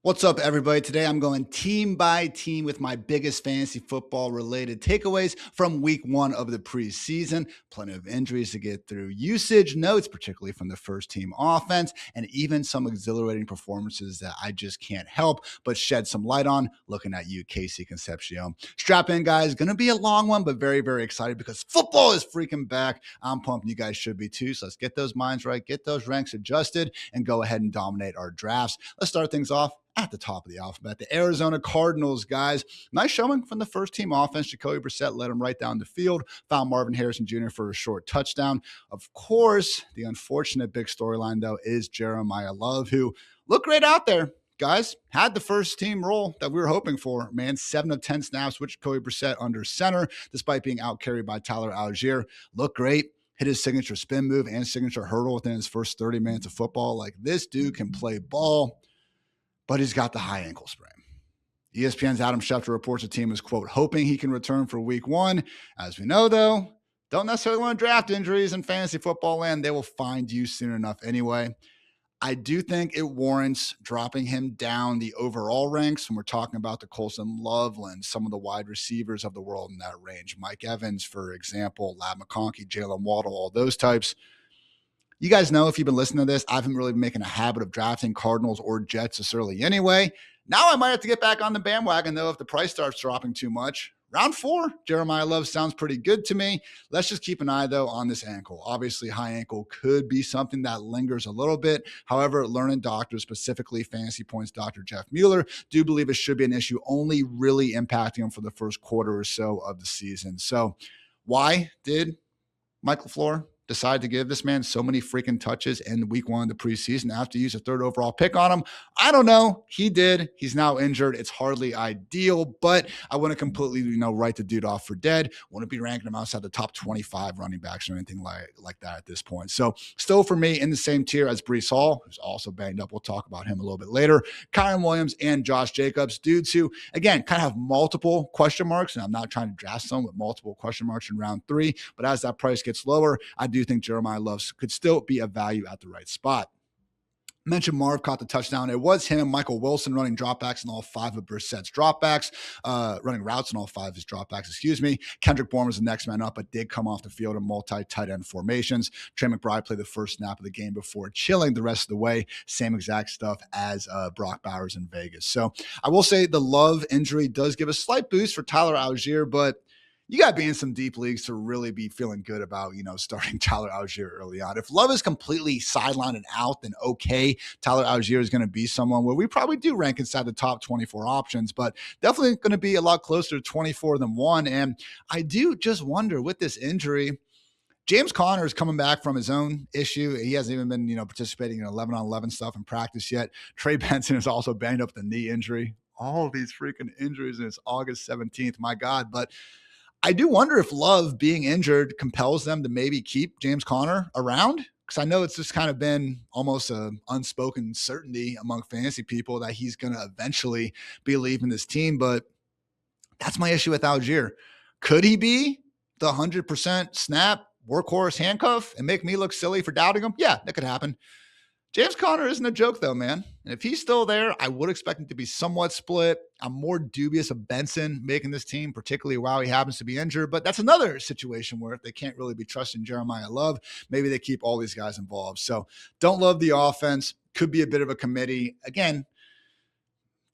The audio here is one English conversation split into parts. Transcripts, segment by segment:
What's up, everybody? Today I'm going team by team with my biggest fantasy football related takeaways from week one of the preseason. Plenty of injuries to get through, usage notes, particularly from the first team offense, and even some exhilarating performances that I just can't help but shed some light on. Looking at you, Casey Concepcion. Strap in, guys. Going to be a long one, but very, very excited because football is freaking back. I'm pumped. You guys should be too. So let's get those minds right, get those ranks adjusted, and go ahead and dominate our drafts. Let's start things off at the top of the alphabet. The Arizona Cardinals, guys. Nice showing from the first team offense. Jacoby Brissett led them right down the field. Found Marvin Harrison Jr. for a short touchdown. Of course, the unfortunate big storyline, though, is Jeremiyah Love, who looked great out there. Guys, had the first team role that we were hoping for, man. 7 of 10 snaps with Jacoby Brissett under center, despite being out carried by Tyler Algier. Looked great. Hit his signature spin move and signature hurdle within his first 30 minutes of football. Like, this dude can play ball, but he's got the high ankle sprain. ESPN's Adam Schefter reports the team is, quote, hoping he can return for week one. As we know, though, don't necessarily want to draft injuries in fantasy football land. They will find you soon enough anyway. I do think it warrants dropping him down the overall ranks when we're talking about the Colts and Loveland, some of the wide receivers of the world in that range. Mike Evans, for example, Lab McConkey, Jalen Waddle, all those types. You guys know, if you've been listening to this, I haven't really been making a habit of drafting Cardinals or Jets this early anyway. Now I might have to get back on the bandwagon, though, if the price starts dropping too much. Round 4, Jeremiyah Love sounds pretty good to me. Let's just keep an eye, though, on this ankle. Obviously, high ankle could be something that lingers a little bit. However, learning doctors, specifically Fantasy Points Dr. Jeff Mueller, do believe it should be an issue only really impacting him for the first quarter or so of the season. So why did Mike LaFleur decide to give this man so many freaking touches in week one of the preseason after he used a 3rd overall pick on him? I don't know. He did. He's now injured. It's hardly ideal, but I wouldn't completely, write the dude off for dead. Wouldn't be ranking him outside the top 25 running backs or anything like that at this point. So still for me in the same tier as Breece Hall, who's also banged up. We'll talk about him a little bit later. Kyron Williams and Josh Jacobs, dudes who, again, kind of have multiple question marks, and I'm not trying to draft someone with multiple question marks in round 3, but as that price gets lower, I do think Jeremiyah Love could still be a value at the right spot. Mentioned Marv caught the touchdown. It was him and Michael Wilson running dropbacks in all 5 of Brissett's dropbacks, running routes in all 5 of his dropbacks, Kendrick Bourne was the next man up, but did come off the field in multi-tight end formations. Trey McBride played the first snap of the game before chilling the rest of the way. Same exact stuff as Brock Bowers in Vegas. So I will say the Love injury does give a slight boost for Tyler Algier, but you got to be in some deep leagues to really be feeling good about, starting Tyler Algier early on. If Love is completely sidelined and out, then okay, Tyler Algier is going to be someone where we probably do rank inside the top 24 options, but definitely going to be a lot closer to 24 than 1. And I do just wonder with this injury, James Conner is coming back from his own issue. He hasn't even been, participating in 11-on-11 stuff in practice yet. Trey Benson is also banged up with a knee injury. All of these freaking injuries, and it's August 17th. My God. But I do wonder if Love being injured compels them to maybe keep James Conner around, because I know it's just kind of been almost an unspoken certainty among fantasy people that he's going to eventually be leaving this team. But that's my issue with Algier. Could he be the 100% snap workhorse handcuff and make me look silly for doubting him? Yeah, that could happen. James Conner isn't a joke, though, man. And if he's still there, I would expect him to be somewhat split. I'm more dubious of Benson making this team, particularly while he happens to be injured. But that's another situation where if they can't really be trusting Jeremiyah Love, maybe they keep all these guys involved. So don't love the offense. Could be a bit of a committee. Again,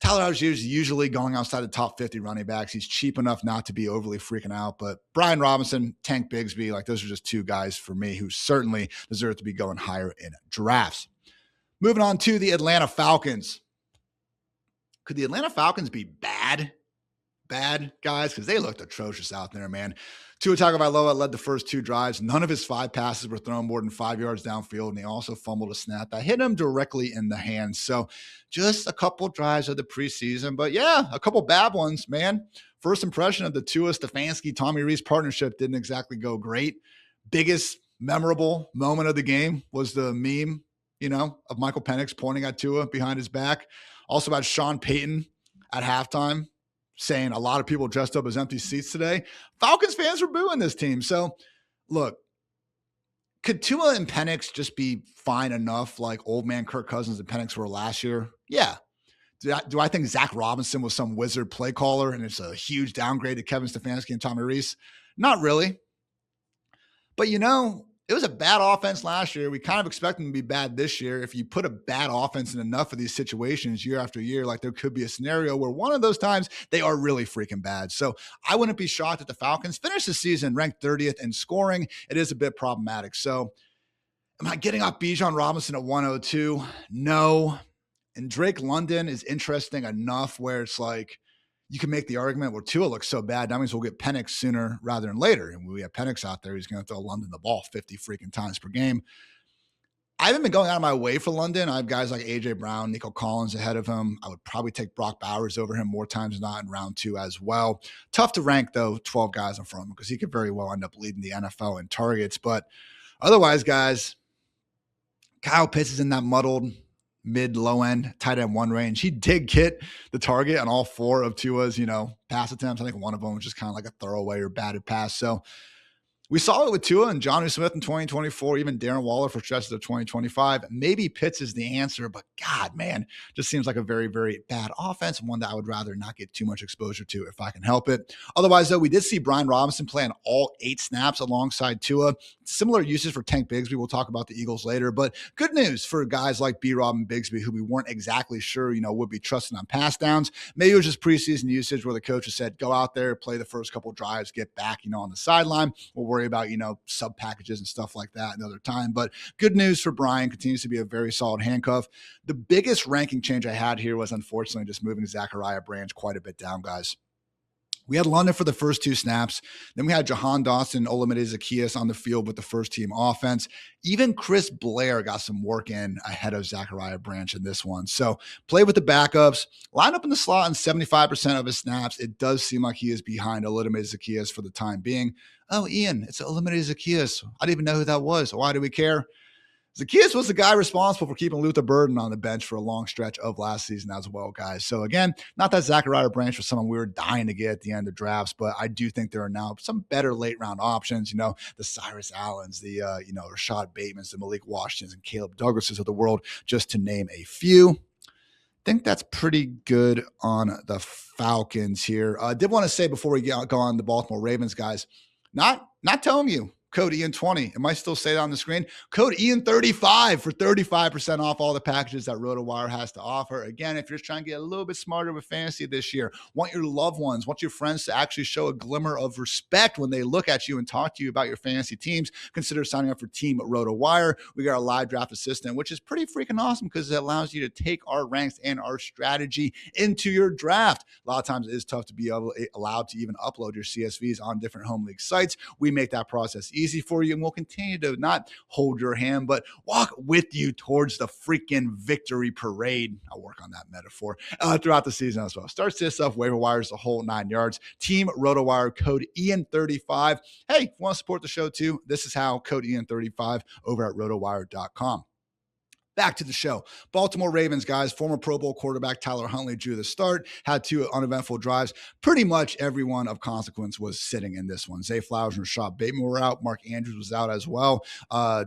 Tyler Algier is usually going outside the top 50 running backs. He's cheap enough not to be overly freaking out. But Brian Robinson, Tank Bigsby, those are just 2 guys for me who certainly deserve to be going higher in drafts. Moving on to the Atlanta Falcons. Could the Atlanta Falcons be bad, guys? Because they looked atrocious out there, man. Tua Tagovailoa led the first 2 drives. None of his 5 passes were thrown more than 5 yards downfield, and he also fumbled a snap that hit him directly in the hands. So just a couple drives of the preseason, but yeah, a couple bad ones, man. First impression of the Tua Stefanski-Tommy Rees partnership didn't exactly go great. Biggest memorable moment of the game was the meme, of Michael Penix pointing at Tua behind his back. Also about Sean Payton at halftime saying a lot of people dressed up as empty seats today. Falcons fans were booing this team. So look, could Tua and Penix just be fine enough like old man Kirk Cousins and Penix were last year? Yeah. Do I think Zach Robinson was some wizard play caller and it's a huge downgrade to Kevin Stefanski and Tommy Rees? Not really. But it was a bad offense last year. We kind of expect them to be bad this year. If you put a bad offense in enough of these situations year after year, like there could be a scenario where one of those times they are really freaking bad. So I wouldn't be shocked if the Falcons finish the season ranked 30th in scoring. It is a bit problematic. So am I getting off Bijan Robinson at 102? No. And Drake London is interesting enough where it's like, you can make the argument where Tua looks so bad. That means we'll get Penix sooner rather than later. And when we have Penix out there, he's going to throw London the ball 50 freaking times per game. I haven't been going out of my way for London. I have guys like A.J. Brown, Nico Collins ahead of him. I would probably take Brock Bowers over him more times than not in round 2 as well. Tough to rank, though, 12 guys in front of him because he could very well end up leading the NFL in targets. But otherwise, guys, Kyle Pitts is in that muddled mid-low end tight end 1 range. He did get the target on all 4 of Tua's, pass attempts. I think one of them was just kind of like a throwaway or batted pass. So we saw it with Tua and Jonnu Smith in 2024, even Darren Waller for stretches of 2025. Maybe Pitts is the answer, but God, man, just seems like a very, very bad offense and one that I would rather not get too much exposure to if I can help it. Otherwise, though, we did see Brian Robinson play on all 8 snaps alongside Tua. Similar uses for Tank Bigsby. We'll talk about the Eagles later, but good news for guys like B-Rob and Bigsby, who we weren't exactly sure, would be trusting on pass downs. Maybe it was just preseason usage where the coach said, go out there, play the first couple drives, get back, on the sideline. We'll worry about, sub packages and stuff like that another time. But good news for Brian, continues to be a very solid handcuff. The biggest ranking change I had here was unfortunately just moving Zachariah Branch quite a bit down, guys. We had London for the first 2 snaps. Then we had Jahan Dawson and Olamide Zaccheaus on the field with the first team offense. Even Chris Blair got some work in ahead of Zachariah Branch in this one. So play with the backups, line up in the slot on 75% of his snaps. It does seem like he is behind Olamide Zaccheaus for the time being. Oh, Ian, it's Olamide Zaccheaus. I didn't even know who that was. Why do we care? Zaccheaus was the guy responsible for keeping Luther Burden on the bench for a long stretch of last season as well, guys. So again, not that Zachariah Branch was someone we were dying to get at the end of drafts, but I do think there are now some better late round options, the Cyrus Allens, the, Rashad Batemans, the Malik Washingtons, and Caleb Douglases of the world, just to name a few. I think that's pretty good on the Falcons here. I did want to say before we go on the Baltimore Ravens, guys, not telling you, code Ian20. It might still say that on the screen. Code Ian35 for 35% off all the packages that RotoWire has to offer. Again, if you're just trying to get a little bit smarter with fantasy this year, want your loved ones, want your friends to actually show a glimmer of respect when they look at you and talk to you about your fantasy teams, consider signing up for Team RotoWire. We got a live draft assistant, which is pretty freaking awesome because it allows you to take our ranks and our strategy into your draft. A lot of times it is tough to be allowed to even upload your CSVs on different home league sites. We make that process easy for you, and we'll continue to not hold your hand, but walk with you towards the freaking victory parade. I'll work on that metaphor throughout the season as well. Starts this stuff, waiver wires, the whole 9 yards. Team RotoWire, code Ian35. Hey, if you want to support the show too, this is how, code Ian35 over at rotowire.com. Back to the show. Baltimore Ravens, guys, former Pro Bowl quarterback Tyler Huntley drew the start, had 2 uneventful drives. Pretty much everyone of consequence was sitting in this one. Zay Flowers and Rashad Bateman were out. Mark Andrews was out as well.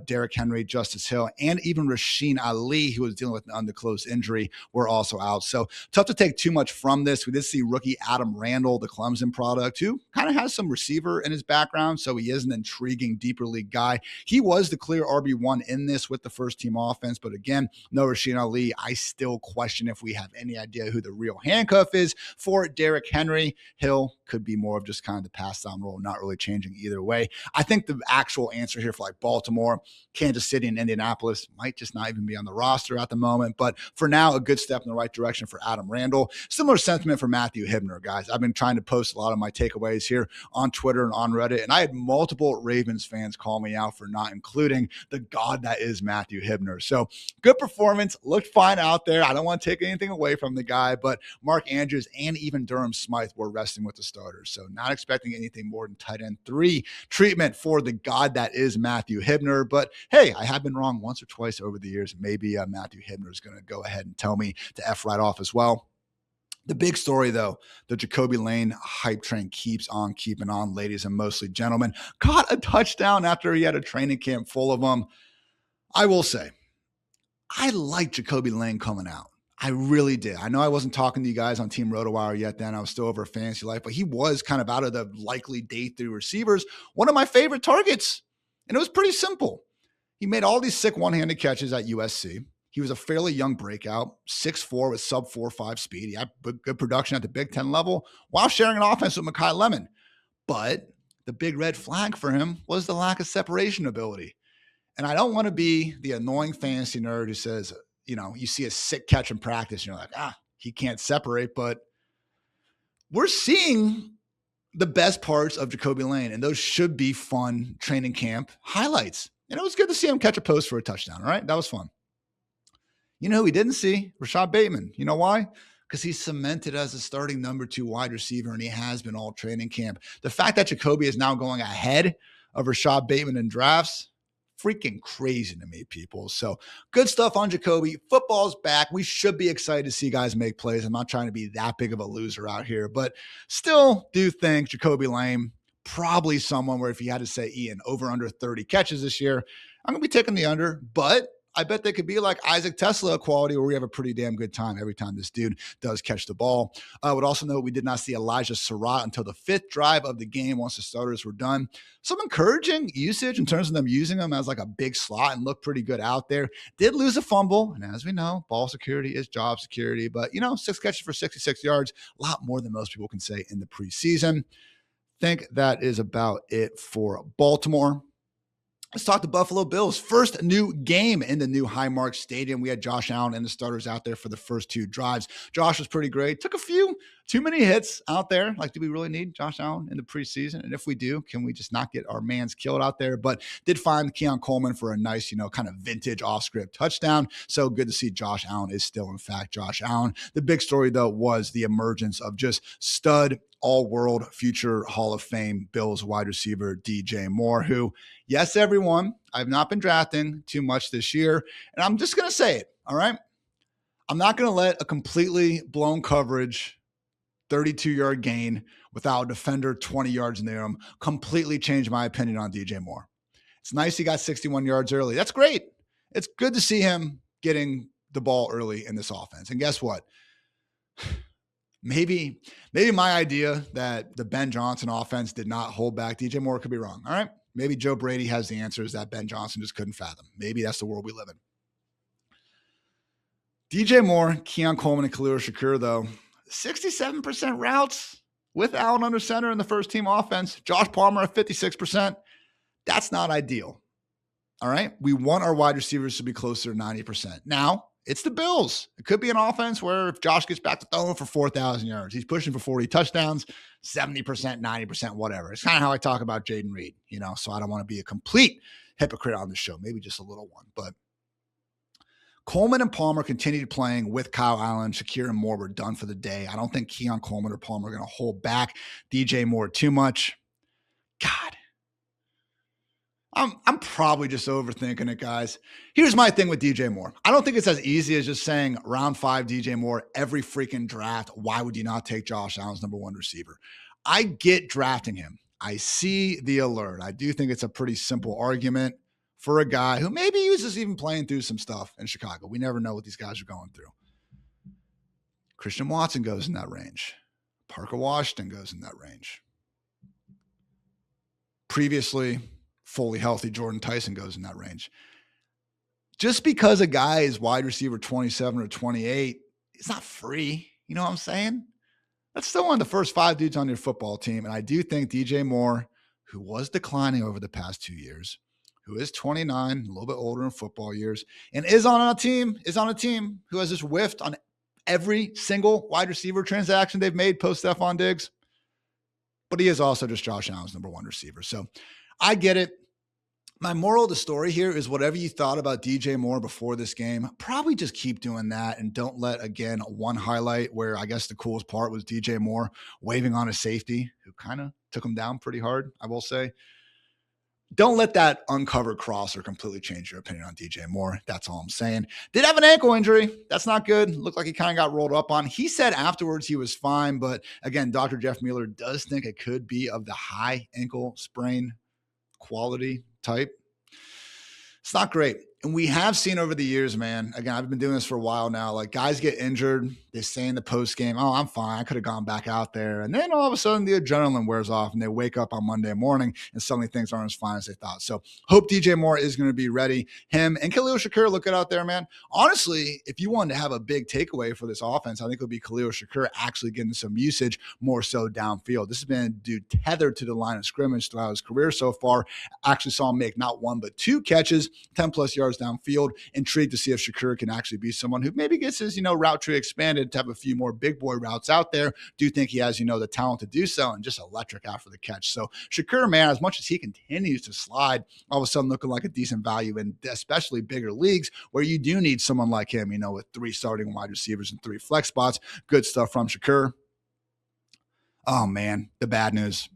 Derrick Henry, Justice Hill, and even Rasheen Ali, who was dealing with an undisclosed injury, were also out. So tough to take too much from this. We did see rookie Adam Randall, the Clemson product, who kind of has some receiver in his background, so he is an intriguing deeper league guy. He was the clear RB1 in this with the first team offense, but again, no Rasheen Ali. I still question if we have any idea who the real handcuff is for Derrick Henry. Hill could be more of just kind of the pass down role, not really changing either way. I think the actual answer here for like Baltimore, Kansas City, and Indianapolis might just not even be on the roster at the moment. But for now, a good step in the right direction for Adam Randall. Similar sentiment for Matthew Hibner, guys. I've been trying to post a lot of my takeaways here on Twitter and on Reddit, and I had multiple Ravens fans call me out for not including the god that is Matthew Hibner. So good performance, looked fine out there. I don't want to take anything away from the guy, but Mark Andrews and even Durham Smythe were resting with the starters. So not expecting anything more than tight end 3 treatment for the god that is Matthew Hibner. But hey, I have been wrong once or twice over the years. Maybe Matthew Hibner is going to go ahead and tell me to F right off as well. The big story, though, the Jacoby Lane hype train keeps on keeping on, ladies and mostly gentlemen. Caught a touchdown after he had a training camp full of them. I will say, I like Jacoby Lane coming out. I really did. I know I wasn't talking to you guys on Team RotoWire yet then. I was still over a Fantasy Life, but he was kind of out of the likely day 3 receivers, one of my favorite targets. And it was pretty simple. He made all these sick one-handed catches at USC. He was a fairly young breakout, 6'4" with sub 4.5 speed. He had good production at the Big Ten level while sharing an offense with Mekhi Lemon. But the big red flag for him was the lack of separation ability. And I don't want to be the annoying fantasy nerd who says, you see a sick catch in practice and you're like, he can't separate. But we're seeing the best parts of Jacoby Lane, and those should be fun training camp highlights. And it was good to see him catch a post for a touchdown. All right. That was fun. You know who we didn't see? Rashad Bateman. You know why? Because he's cemented as a starting number 2 wide receiver, and he has been all training camp. The fact that Jacoby is now going ahead of Rashad Bateman in drafts, freaking crazy to me, people. So good stuff on Jacoby. Football's back. We should be excited to see guys make plays. I'm not trying to be that big of a loser out here, but still do think Jacoby Lane, probably someone where if you had to say, Ian, over under 30 catches this year, I'm going to be taking the under, but I bet they could be like Isaac Tesla quality where we have a pretty damn good time every time this dude does catch the ball. I would also note we did not see Elijah Surratt until the 5th drive of the game once the starters were done. Some encouraging usage in terms of them using him as like a big slot and look pretty good out there. Did lose a fumble. And as we know, ball security is job security. But, 6 catches for 66 yards, a lot more than most people can say in the preseason. Think that is about it for Baltimore. Let's talk the Buffalo Bills. First new game in the new Highmark Stadium. We had Josh Allen and the starters out there for the first 2 drives. Josh was pretty great. Took a few too many hits out there. Like, do we really need Josh Allen in the preseason? And if we do, can we just not get our mans killed out there? But did find Keon Coleman for a nice, kind of vintage off-script touchdown. So good to see Josh Allen is still, in fact, Josh Allen. The big story, though, was the emergence of just stud all-world future Hall of Fame Bills wide receiver DJ Moore, who, yes, everyone, I've not been drafting too much this year, and I'm just going to say it, all right? I'm not going to let a completely blown coverage 32-yard gain without a defender 20 yards near him completely change my opinion on DJ Moore. It's nice he got 61 yards early. That's great. It's good to see him getting the ball early in this offense. And guess what? Maybe my idea that the Ben Johnson offense did not hold back DJ Moore could be wrong. All right. Maybe Joe Brady has the answers that Ben Johnson just couldn't fathom. Maybe that's the world we live in. DJ Moore, Keon Coleman, and Khalil Shakir, though, 67% routes with Allen under center in the first team offense. Josh Palmer at 56%. That's not ideal. All right. We want our wide receivers to be closer to 90%. Now, it's the Bills. It could be an offense where if Josh gets back to throwing for 4,000 yards, he's pushing for 40 touchdowns, 70%, 90%, whatever. It's kind of how I talk about Jaden Reed, so I don't want to be a complete hypocrite on the show, maybe just a little one. But Coleman and Palmer continued playing with Kyle Allen. Shakir and Moore were done for the day. I don't think Keon Coleman or Palmer are going to hold back DJ Moore too much. God. I'm probably just overthinking it, guys. Here's my thing with DJ Moore. I don't think it's as easy as just saying round 5 DJ Moore every freaking draft. Why would you not take Josh Allen's number 1 receiver? I get drafting him. I see the alert. I do think it's a pretty simple argument for a guy who maybe he was just even playing through some stuff in Chicago. We never know what these guys are going through. Christian Watson goes in that range. Parker Washington goes in that range. Previously, fully healthy Jordan Tyson goes in that range. Just because a guy is wide receiver 27 or 28, it's not free. You know what I'm saying? That's still one of the first 5 dudes on your football team. And I do think DJ Moore, who was declining over the past 2 years, who is 29, a little bit older in football years, and is on a team who has just whiffed on every single wide receiver transaction they've made post Stephon Diggs. But he is also just Josh Allen's number 1 receiver. So I get it. My moral of the story here is whatever you thought about DJ Moore before this game, probably just keep doing that and don't let, again, one highlight where I guess the coolest part was DJ Moore waving on a safety who kind of took him down pretty hard, I will say. Don't let that uncovered crosser completely change your opinion on DJ Moore. That's all I'm saying. Did have an ankle injury. That's not good. Looked like he kind of got rolled up on. He said afterwards he was fine, but again, Dr. Jeff Mueller does think it could be of the high ankle sprain quality type. It's not great. And we have seen over the years, man, again, I've been doing this for a while now, like guys get injured. They say in the post game, oh, I'm fine. I could have gone back out there. And then all of a sudden the adrenaline wears off and they wake up on Monday morning and suddenly things aren't as fine as they thought. So hope DJ Moore is going to be ready. Him and Khalil Shakir, look it out there, man. Honestly, if you wanted to have a big takeaway for this offense, I think it would be Khalil Shakir actually getting some usage more so downfield. This has been a dude tethered to the line of scrimmage throughout his career so far. Actually saw him make not one, but 2 catches, 10 plus yards downfield. Intrigued to see if Shakir can actually be someone who maybe gets his, route tree expanded to have a few more big boy routes out there. Do think he has, the talent to do so and just electric after the catch. So Shakir, man, as much as he continues to slide, all of a sudden looking like a decent value in especially bigger leagues where you do need someone like him, with 3 starting wide receivers and 3 flex spots. Good stuff from Shakir. Oh man, the bad news.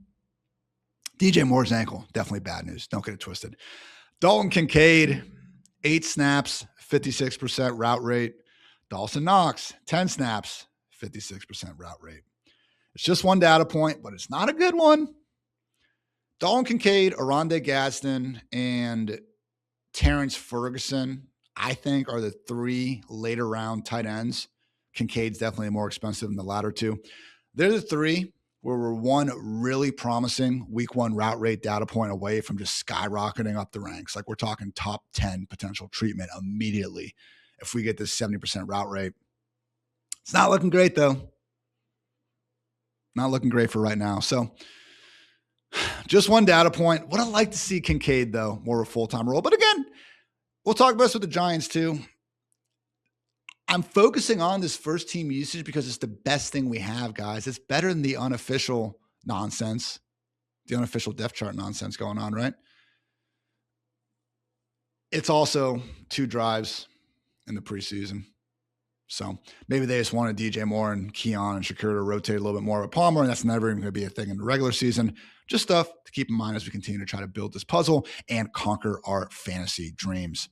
DJ Moore's ankle, definitely bad news. Don't get it twisted. Dalton Kincaid, 8 snaps, 56% route rate. Dawson Knox, 10 snaps, 56% route rate. It's just one data point, but it's not a good one. Dalton Kincaid, Oronde Gadsden, and Terrence Ferguson, I think, are the 3 later round tight ends. Kincaid's definitely more expensive than the latter 2. They're the 3 where we're one really promising week 1 route rate data point away from just skyrocketing up the ranks. Like we're talking top 10 potential treatment immediately if we get this 70% route rate. It's not looking great though. Not looking great for right now. So just one data point. Would I like to see Kincaid though, more of a full-time role. But again, we'll talk about this with the Giants too. I'm focusing on this first team usage because it's the best thing we have, guys. It's better than the unofficial nonsense, the unofficial depth chart nonsense going on, right? It's also 2 drives in the preseason. So maybe they just wanted DJ Moore and Keon and Shakir to rotate a little bit more with Palmer, and that's never even going to be a thing in the regular season. Just stuff to keep in mind as we continue to try to build this puzzle and conquer our fantasy dreams.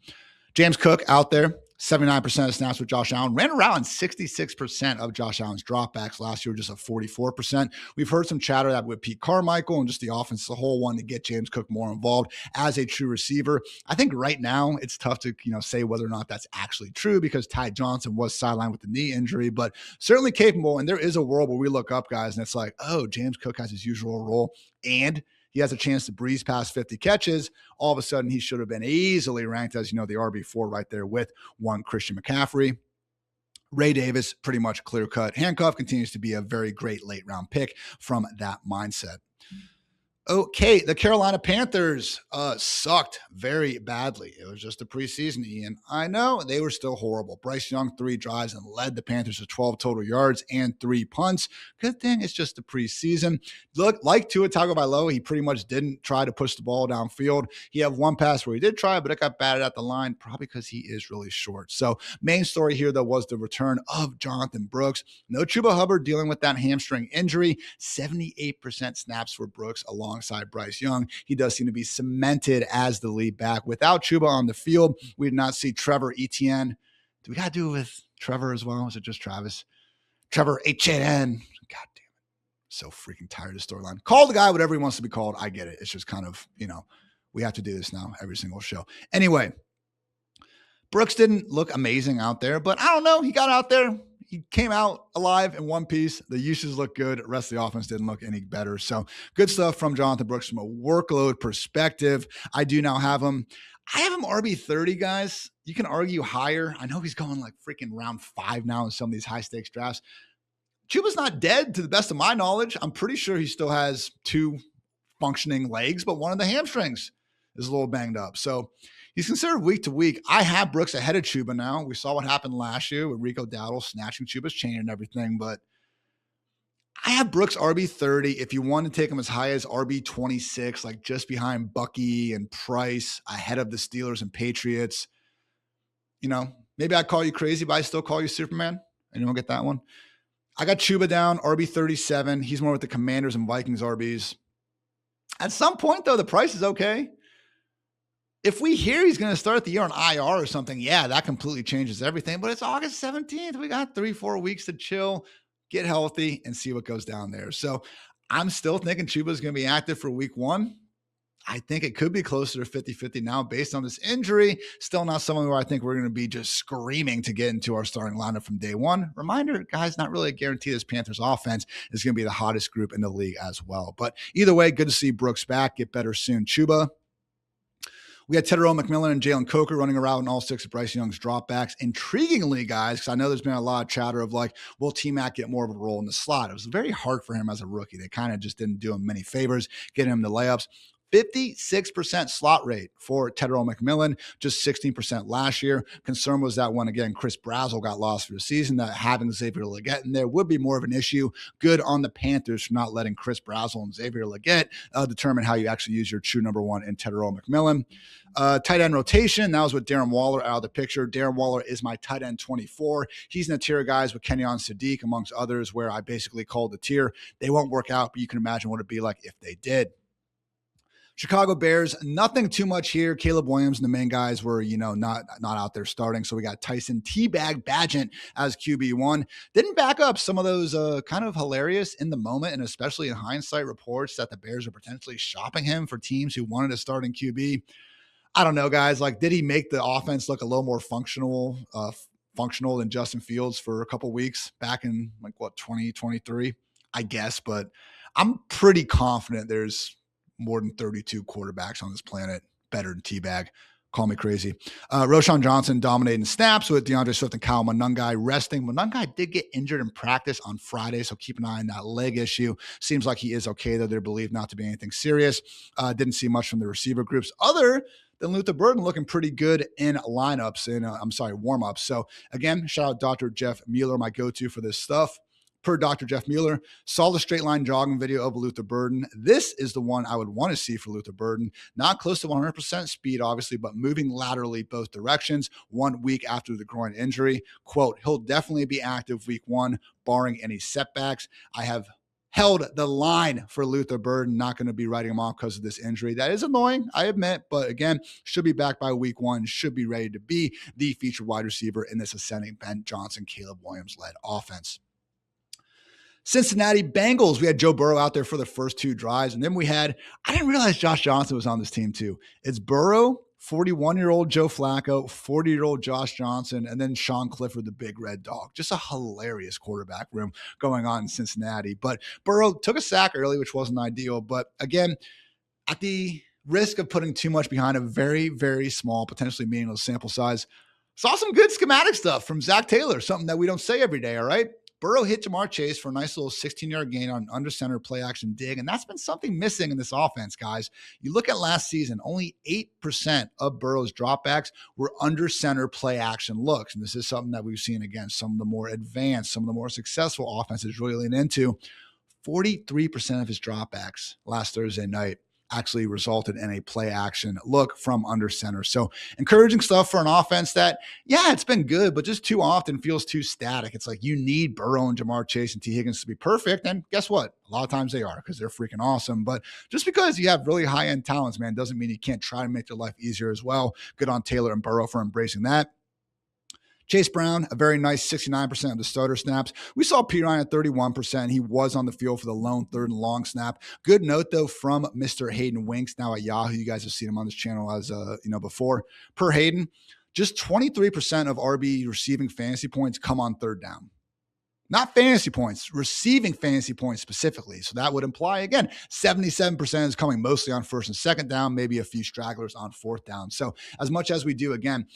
James Cook out there. 79% of snaps with Josh Allen, ran around 66% of Josh Allen's dropbacks last year, just a 44%. We've heard some chatter that with Pete Carmichael and just the offense as a whole wanted to get James Cook more involved as a true receiver. I think right now it's tough to say whether or not that's actually true because Ty Johnson was sidelined with the knee injury, but certainly capable. And there is a world where we look up, guys, and it's like, oh, James Cook has his usual role and he has a chance to breeze past 50 catches. All of a sudden, he should have been easily ranked as, the RB4 right there with one Christian McCaffrey. Ray Davis, pretty much clear-cut handcuff, continues to be a very great late-round pick from that mindset. Okay, the Carolina Panthers sucked very badly. It was just a preseason, Ian. I know they were still horrible. Bryce Young, 3 drives and led the Panthers to 12 total yards and 3 punts. Good thing it's just a preseason. Look, like Tua Tagovailoa, he pretty much didn't try to push the ball downfield. He had one pass where he did try, but it got batted at the line, probably because he is really short. So main story here, though, was the return of Jonathan Brooks. No Chuba Hubbard dealing with that hamstring injury. 78% snaps for Brooks alongside Bryce Young. He does seem to be cemented as the lead back. Without Chuba on the field, we did not see Trevor Etienne. Do we got to do it with Trevor as well? Is it just Travis? Trevor Etienne. God damn it. So freaking tired of the storyline. Call the guy whatever he wants to be called. I get it. It's just kind of, we have to do this now every single show. Anyway, Brooks didn't look amazing out there, but I don't know. He got out there. He came out alive in one piece. The uses looked good. The rest of the offense didn't look any better. So good stuff from Jonathan Brooks from a workload perspective. I do now have him. I have him RB30, guys. You can argue higher. I know he's going like freaking round 5 now in some of these high stakes drafts. Chuba's not dead to the best of my knowledge. I'm pretty sure he still has 2 functioning legs, but one of the hamstrings is a little banged up. So he's considered week to week. I have Brooks ahead of Chuba now. We saw what happened last year with Rico Dowdle snatching Chuba's chain and everything, but I have Brooks RB30. If you want to take him as high as RB26, like just behind Bucky and Price, ahead of the Steelers and Patriots, maybe I call you crazy, but I still call you Superman. Anyone get that one? I got Chuba down, RB37. He's more with the Commanders and Vikings RBs. At some point, though, the price is okay. If we hear he's going to start the year on IR or something, yeah, that completely changes everything. But it's August 17th. We got 3-4 weeks to chill, get healthy, and see what goes down there. So I'm still thinking Chuba's going to be active for week 1. I think it could be closer to 50-50 now based on this injury. Still not someone where I think we're going to be just screaming to get into our starting lineup from day one. Reminder, guys, not really a guarantee this Panthers offense is going to be the hottest group in the league as well. But either way, good to see Brooks back. Get better soon, Chuba. We had Tedero McMillan and Jalen Coker running around in all 6 of Bryce Young's dropbacks. Intriguingly, guys, because I know there's been a lot of chatter of like, will T-Mac get more of a role in the slot? It was very hard for him as a rookie. They kind of just didn't do him many favors, getting him the layups. 56% slot rate for Tedero McMillan, just 16% last year. Concern was that when, again, Chris Brazzell got lost for the season, that having Xavier Legette in there would be more of an issue. Good on the Panthers for not letting Chris Brazzell and Xavier Legette determine how you actually use your true number one in Tedero McMillan. Tight end rotation, that was with Darren Waller out of the picture. Darren Waller is my tight end 24. He's in the tier of guys with Kenyon Sadiq, amongst others, where I basically called the tier. They won't work out, but you can imagine what it'd be like if they did. Chicago Bears, nothing too much here. Caleb Williams and the main guys were, not out there starting. So we got Tyson Teabag Badgett as QB1. Didn't back up some of those kind of hilarious in the moment, and especially in hindsight, reports that the Bears are potentially shopping him for teams who wanted to start in QB. I don't know, guys. Like, did he make the offense look a little more functional than Justin Fields for a couple weeks back in 2023? I guess, but I'm pretty confident there's more than 32 quarterbacks on this planet better than Teabag. Call me crazy. Roshan Johnson dominating snaps with DeAndre Swift and Kyle Monangai resting. Monangai did get injured in practice on Friday, so keep an eye on that leg issue. Seems like he is okay, though. They're believed not to be anything serious. Didn't see much from the receiver groups other than Luther Burden looking pretty good in lineups, warm-ups. So again, shout out Dr. Jeff Mueller, my go-to for this stuff. Per Dr. Jeff Mueller, saw the straight line jogging video of Luther Burden. This is the one I would want to see for Luther Burden. Not close to 100% speed, obviously, but moving laterally both directions 1 week after the groin injury. Quote, he'll definitely be active week 1, barring any setbacks. I have held the line for Luther Burden, not going to be writing him off because of this injury. That is annoying, I admit, but again, should be back by week 1, should be ready to be the featured wide receiver in this ascending Ben Johnson, Caleb Williams-led offense. Cincinnati Bengals, we had Joe Burrow out there for the first 2 drives. And then I didn't realize Josh Johnson was on this team too. It's Burrow, 41-year-old Joe Flacco, 40-year-old Josh Johnson, and then Sean Clifford, the big red dog. Just a hilarious quarterback room going on in Cincinnati. But Burrow took a sack early, which wasn't ideal. But again, at the risk of putting too much behind a very, very small, potentially meaningless sample size, saw some good schematic stuff from Zach Taylor, something that we don't say every day, all right? Burrow hit Jamar Chase for a nice little 16-yard gain on under center play action dig, and that's been something missing in this offense, guys. You look at last season, only 8% of Burrow's dropbacks were under center play action looks, and this is something that we've seen against some of the more advanced, some of the more successful offenses really lean into. 43% of his dropbacks last Thursday night actually resulted in a play action look from under center. So encouraging stuff for an offense that, yeah, it's been good, but just too often feels too static. It's like you need Burrow and Jamar Chase and T. Higgins to be perfect. And guess what? A lot of times they are because they're freaking awesome. But just because you have really high-end talents, man, doesn't mean you can't try to make their life easier as well. Good on Taylor and Burrow for embracing that. Chase Brown, a very nice 69% of the starter snaps. We saw P. Ryan at 31%. He was on the field for the lone 3rd and long snap. Good note, though, from Mr. Hayden Winks, now at Yahoo. You guys have seen him on this channel as before. Per Hayden, just 23% of RB receiving fantasy points come on 3rd down. Not fantasy points, receiving fantasy points specifically. So that would imply, again, 77% is coming mostly on 1st and 2nd down, maybe a few stragglers on 4th down. So as much as we do, again,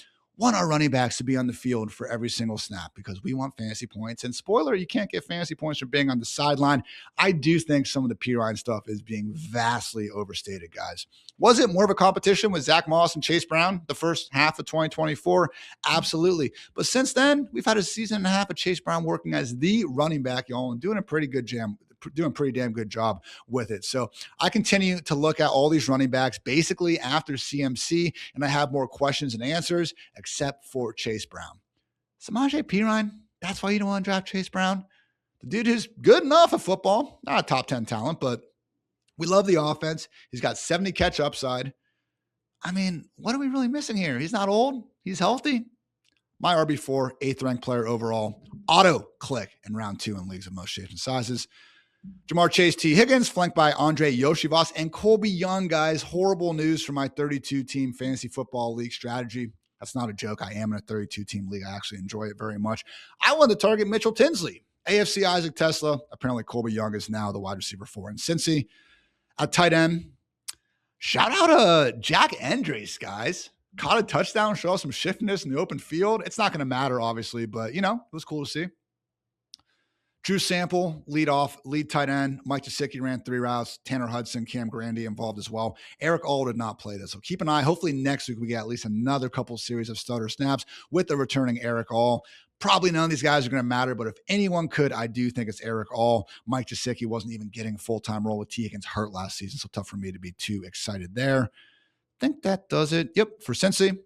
want our running backs to be on the field for every single snap because we want fantasy points. And spoiler, you can't get fantasy points from being on the sideline. I do think some of the P-Ryan stuff is being vastly overstated, guys. Was it more of a competition with Zach Moss and Chase Brown the first half of 2024? Absolutely. But since then, we've had a season and a half of Chase Brown working as the running back, y'all, and doing a pretty damn good job with it. So I continue to look at all these running backs basically after CMC, and I have more questions and answers except for Chase Brown. Samaje Perine, that's why you don't want to draft Chase Brown. The dude is good enough at football, not a top 10 talent, but we love the offense. He's got 70 catch upside. I mean, what are we really missing here? He's not old. He's healthy. My RB4, 8th ranked player overall, auto click in round 2 in leagues of most shapes and sizes. Jamar Chase, T. Higgins, flanked by Andre Yoshivas and Colby Young, guys. Horrible news for my 32-team fantasy football league strategy. That's not a joke. I am in a 32-team league. I actually enjoy it very much. I wanted to target Mitchell Tinsley, AFC Isaac Tesla. Apparently, Colby Young is now the wide receiver 4 in Cincy. At tight end, shout out to Jack Andres, guys. Caught a touchdown, show some shiftiness in the open field. It's not going to matter, obviously, but, it was cool to see. Drew Sample, lead tight end. Mike Gesicki ran 3 routes. Tanner Hudson, Cam Grandy involved as well. Eric All did not play this. So keep an eye. Hopefully next week we get at least another couple series of starter snaps with the returning Eric All. Probably none of these guys are going to matter, but if anyone could, I do think it's Eric All. Mike Gesicki wasn't even getting a full-time role with T. Higgins hurt last season, so tough for me to be too excited there. I think that does it. Yep, for Cincy.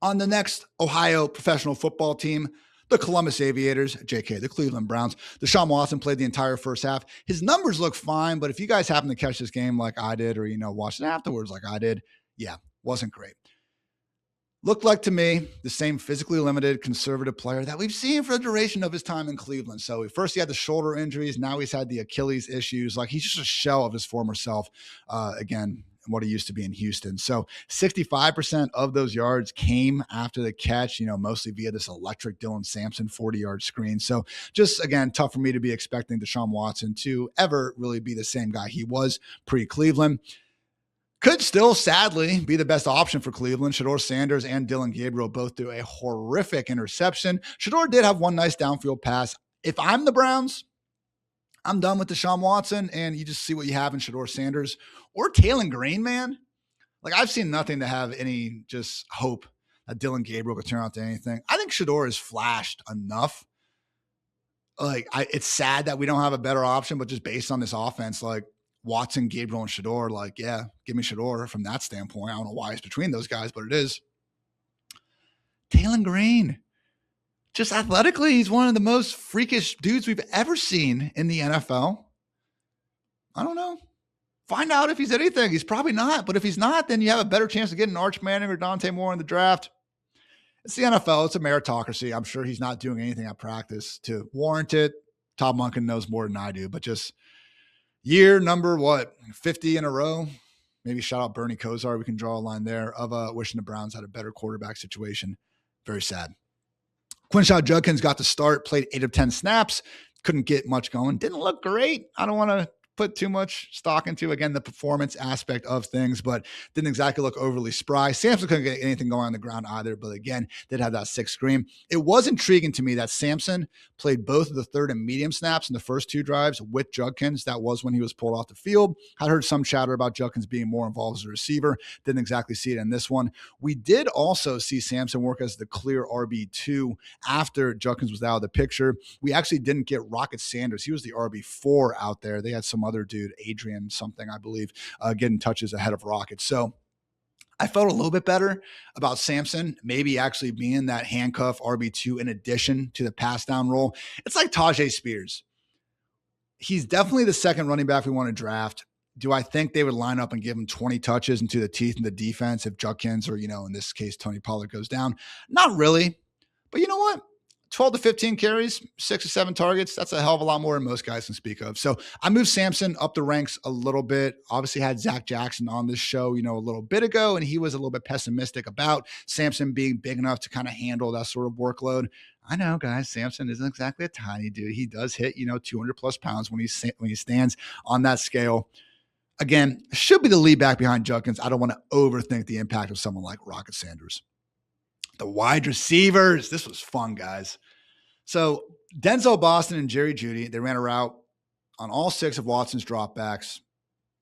On the next Ohio professional football team, the Columbus Aviators, JK, the Cleveland Browns. Deshaun Watson played the entire first half. His numbers look fine, but if you guys happen to catch this game like I did or, watch it afterwards like I did, wasn't great. Looked like to me the same physically limited, conservative player that we've seen for the duration of his time in Cleveland. So first he had the shoulder injuries. Now he's had the Achilles issues. Like he's just a shell of his former self again. What he used to be in Houston. So 65% of those yards came after the catch, mostly via this electric Dylan Sampson 40-yard screen. So just, again, tough for me to be expecting Deshaun Watson to ever really be the same guy he was pre-Cleveland. Could still, sadly, be the best option for Cleveland. Shedeur Sanders and Dylan Gabriel both threw a horrific interception. Shedeur did have one nice downfield pass. If I'm the Browns, I'm done with Deshaun Watson, and you just see what you have in Shedeur Sanders or Taylon Green, man. Like, I've seen nothing to have any just hope that Dylan Gabriel could turn out to anything. I think Shedeur has flashed enough. Like, it's sad that we don't have a better option, but just based on this offense, like Watson, Gabriel, and Shedeur, like, yeah, give me Shedeur from that standpoint. I don't know why it's between those guys, but it is. Taylon Green. Just athletically, he's one of the most freakish dudes we've ever seen in the NFL. I don't know. Find out if he's anything. He's probably not. But if he's not, then you have a better chance of getting Arch Manning or Dante Moore in the draft. It's the NFL. It's a meritocracy. I'm sure he's not doing anything at practice to warrant it. Todd Monken knows more than I do. But just year number, 50 in a row? Maybe shout out Bernie Kosar. We can draw a line there of wishing the Browns had a better quarterback situation. Very sad. Quinshon Judkins got the start, played 8 of 10 snaps, couldn't get much going. Didn't look great. I don't want to put too much stock into, again, the performance aspect of things, but didn't exactly look overly spry. Sampson couldn't get anything going on the ground either, but again, did have that 6th screen. It was intriguing to me that Sampson played both of the 3rd and medium snaps in the first 2 drives with Judkins. That was when he was pulled off the field. I heard some chatter about Judkins being more involved as a receiver. Didn't exactly see it in this one. We did also see Sampson work as the clear RB2 after Judkins was out of the picture. We actually didn't get Rocket Sanders. He was the RB4 out there. They had some other dude, Adrian something, I believe, getting touches ahead of Rocket. So I felt a little bit better about Sampson, maybe actually being that handcuff RB2 in addition to the pass down role. It's like Tajay Spears. He's definitely the second running back we want to draft. Do I think they would line up and give him 20 touches into the teeth in the defense if Judkins or, in this case, Tony Pollard goes down? Not really. But you know what? 12 to 15 carries, 6 or 7 targets. That's a hell of a lot more than most guys can speak of. So I moved Sampson up the ranks a little bit. Obviously had Zach Jackson on this show, a little bit ago, and he was a little bit pessimistic about Sampson being big enough to kind of handle that sort of workload. I know, guys, Sampson isn't exactly a tiny dude. He does hit, 200 plus pounds when he stands on that scale. Again, should be the lead back behind Judkins. I don't want to overthink the impact of someone like Rocket Sanders. The wide receivers. This was fun, guys. So Denzel Boston and Jerry Jeudy, they ran a route on all 6 of Watson's dropbacks,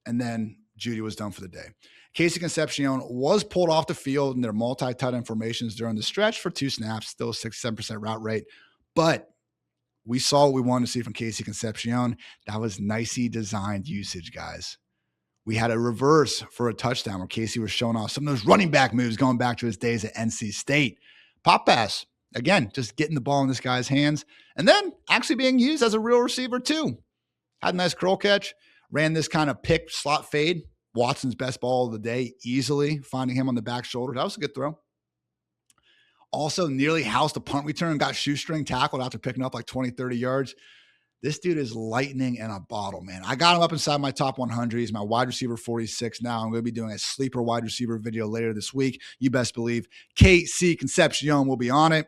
and then Jeudy was done for the day. Casey Concepcion was pulled off the field in their multi-tight end formations during the stretch for 2 snaps, still 67% route rate. But we saw what we wanted to see from Casey Concepcion. That was nicely designed usage, guys. We had a reverse for a touchdown where Casey was showing off some of those running back moves going back to his days at NC State. Pop pass. Again, just getting the ball in this guy's hands. And then actually being used as a real receiver too. Had a nice curl catch. Ran this kind of pick slot fade. Watson's best ball of the day, easily finding him on the back shoulder. That was a good throw. Also nearly housed a punt return. Got shoestring tackled after picking up like 20, 30 yards. This dude is lightning in a bottle, man. I got him up inside my top 100. He's my wide receiver 46 now. I'm going to be doing a sleeper wide receiver video later this week. You best believe KC Concepcion will be on it.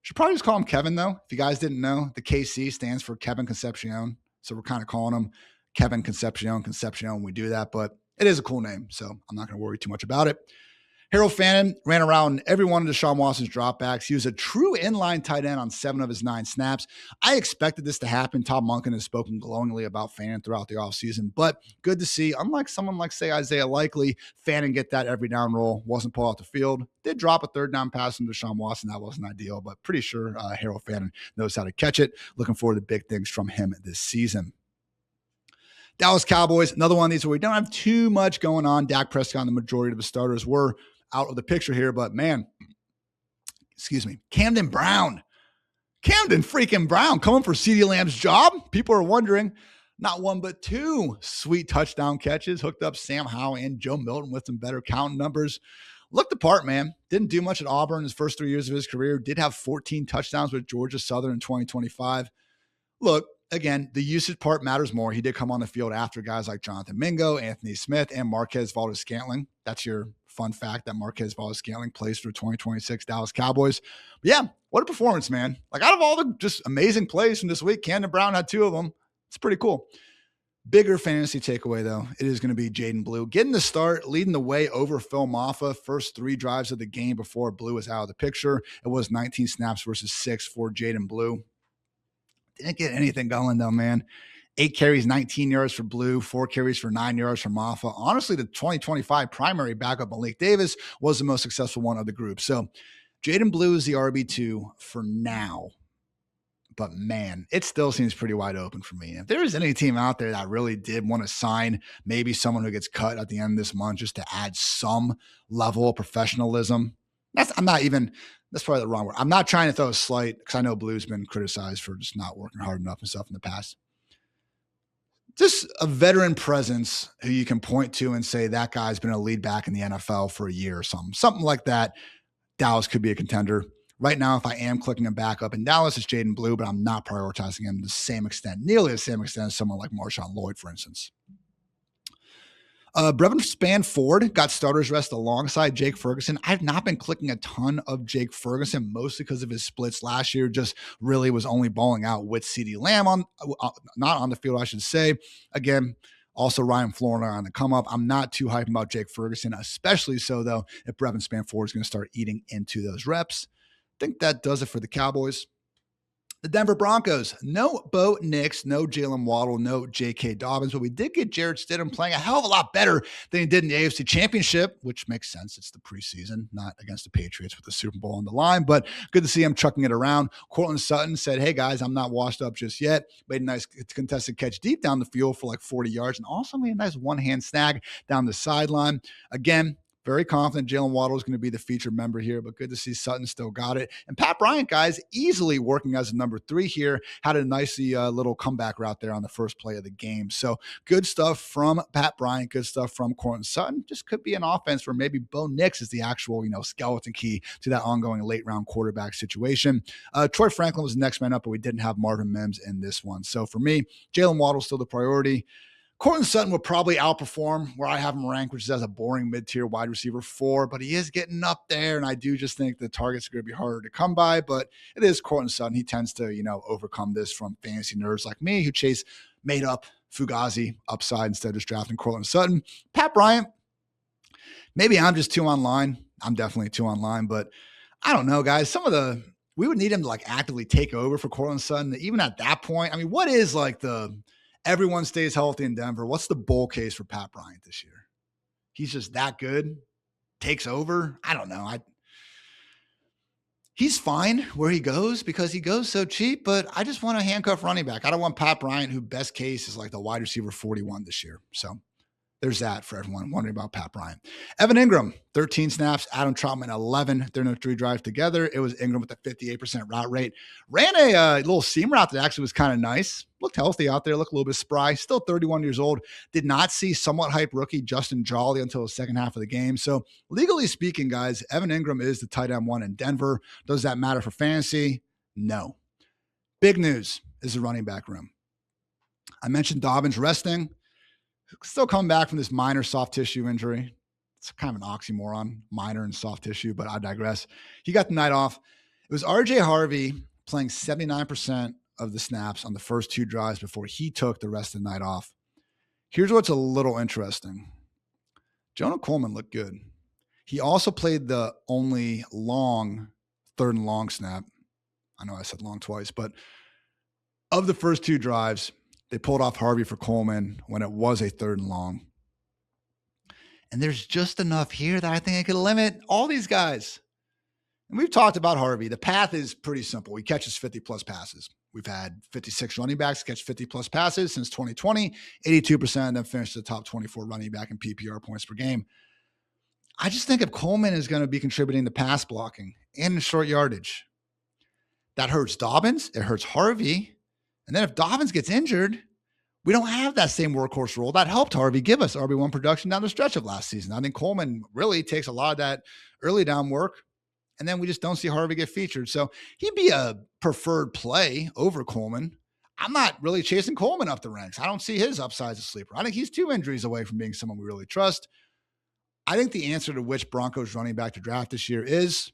Should probably just call him Kevin, though. If you guys didn't know, the KC stands for Kevin Concepcion. So we're kind of calling him Kevin Concepcion when we do that. But it is a cool name, so I'm not going to worry too much about it. Harold Fannin ran around every one of Deshaun Watson's dropbacks. He was a true inline tight end on 7 of his 9 snaps. I expected this to happen. Todd Monken has spoken glowingly about Fannin throughout the offseason, but good to see, unlike someone like, say, Isaiah Likely, Fannin get that every down roll, wasn't pulled off the field. Did drop a 3rd down pass from Deshaun Watson. That wasn't ideal, but pretty sure Harold Fannin knows how to catch it. Looking forward to big things from him this season. Dallas Cowboys, another one of these where we don't have too much going on. Dak Prescott and the majority of the starters were out of the picture here, but man, Camden freaking Brown coming for CeeDee Lamb's job. People are wondering, not 1, but 2 sweet touchdown catches, hooked up Sam Howell and Joe Milton with some better counting numbers. Looked the part, man. Didn't do much at Auburn his first 3 years of his career. Did have 14 touchdowns with Georgia Southern in 2025. Look, again, the usage part matters more. He did come on the field after guys like Jonathan Mingo, Anthony Smith, and Marquez Valdes-Scantling. That's your fun fact, that Marquez Valdes-Scantling plays for 2026 Dallas Cowboys. But yeah, what a performance, man. Like, out of all the just amazing plays from this week, Camden Brown had 2 of them. It's pretty cool. Bigger fantasy takeaway, though, it is going to be Jaden Blue getting the start, leading the way over Phil Maffa. First 3 drives of the game before Blue was out of the picture. It was 19 snaps versus 6 for Jaden Blue. Didn't get anything going, though, man. 8 carries, 19 yards for Blue, 4 carries for 9 yards for Maffa. Honestly, the 2025 primary backup, Malik Davis, was the most successful one of the group. So Jaden Blue is the RB2 for now. But man, it still seems pretty wide open for me. If there is any team out there that really did want to sign maybe someone who gets cut at the end of this month just to add some level of professionalism, that's probably the wrong word. I'm not trying to throw a slight, because I know Blue's been criticized for just not working hard enough and stuff in the past. Just a veteran presence who you can point to and say that guy's been a lead back in the NFL for a year or something like that. Dallas could be a contender. Right now, if I am clicking him back up in Dallas, it's Jaden Blue, but I'm not prioritizing him nearly the same extent as someone like Marshawn Lloyd, for instance. Brevin Spann-Ford got starters rest alongside Jake Ferguson. I've not been clicking a ton of Jake Ferguson, mostly because of his splits last year. Just really was only balling out with CeeDee Lamb not on the field, I should say. Again, also Ryan Florida on the come up. I'm not too hyped about Jake Ferguson, especially so though if Brevin Spann-Ford is going to start eating into those reps. I think that does it for the Cowboys. The Denver Broncos, no Bo Nix, no Jalen Waddle, no J.K. Dobbins, but we did get Jarrett Stidham playing a hell of a lot better than he did in the AFC Championship, which makes sense. It's the preseason, not against the Patriots with the Super Bowl on the line, but good to see him chucking it around. Cortland Sutton said, hey, guys, I'm not washed up just yet. Made a nice contested catch deep down the field for like 40 yards and also made a nice one-hand snag down the sideline. Again, very confident Jalen Waddle is going to be the featured member here, but good to see Sutton still got it. And Pat Bryant, guys, easily working as a number 3 here. Had a nicely little comeback route there on the first play of the game. So good stuff from Pat Bryant, good stuff from Cortland Sutton. Just could be an offense where maybe Bo Nix is the actual, skeleton key to that ongoing late round quarterback situation. Troy Franklin was the next man up, but we didn't have Marvin Mims in this one. So for me, Jalen Waddle still the priority. Cortland Sutton will probably outperform where I have him ranked, which is as a boring mid-tier wide receiver 4, but he is getting up there, and I do just think the targets are going to be harder to come by, but it is Cortland Sutton. He tends to, overcome this from fantasy nerds like me who chase made-up Fugazi upside instead of just drafting Cortland Sutton. Pat Bryant, maybe I'm just too online. I'm definitely too online, but I don't know, guys. We would need him to actively take over for Cortland Sutton. Even at that point, I mean, what is everyone stays healthy in Denver? What's the bull case for Pat Bryant this year? He's just that good? Takes over? I don't know. He's fine where he goes because he goes so cheap, but I just want a handcuff running back. I don't want Pat Bryant, who best case is the wide receiver 41 this year. So there's that for everyone wondering about Pat Bryant. Evan Ingram, 13 snaps. Adam Trautman, 11. They're no 3 drives together. It was Ingram with a 58% route rate. Ran a little seam route that actually was kind of nice. Looked healthy out there. Looked a little bit spry. Still 31 years old. Did not see somewhat hyped rookie Justin Jolly until the second half of the game. So legally speaking, guys, Evan Ingram is the tight end 1 in Denver. Does that matter for fantasy? No. Big news is the running back room. I mentioned Dobbins resting. Still coming back from this minor soft tissue injury. It's kind of an oxymoron, minor and soft tissue, but I digress. He got the night off. It was RJ Harvey playing 79% of the snaps on the first 2 drives before he took the rest of the night off. Here's what's a little interesting. Jonah Coleman looked good. He also played the only long 3rd and long snap. I know I said long twice, but of the first 2 drives, they pulled off Harvey for Coleman when it was a 3rd and long. And there's just enough here that I think I could limit all these guys. And we've talked about Harvey. The path is pretty simple. He catches 50-plus passes. We've had 56 running backs catch 50-plus passes since 2020. 82% of them finished the top 24 running back in PPR points per game. I just think if Coleman is going to be contributing to pass blocking and short yardage, that hurts Dobbins. It hurts Harvey. And then if Dobbins gets injured, we don't have that same workhorse role that helped Harvey give us RB1 production down the stretch of last season. I think Coleman really takes a lot of that early down work, and then we just don't see Harvey get featured. So he'd be a preferred play over Coleman. I'm not really chasing Coleman up the ranks. I don't see his upside as a sleeper. I think he's 2 injuries away from being someone we really trust. I think the answer to which Broncos running back to draft this year is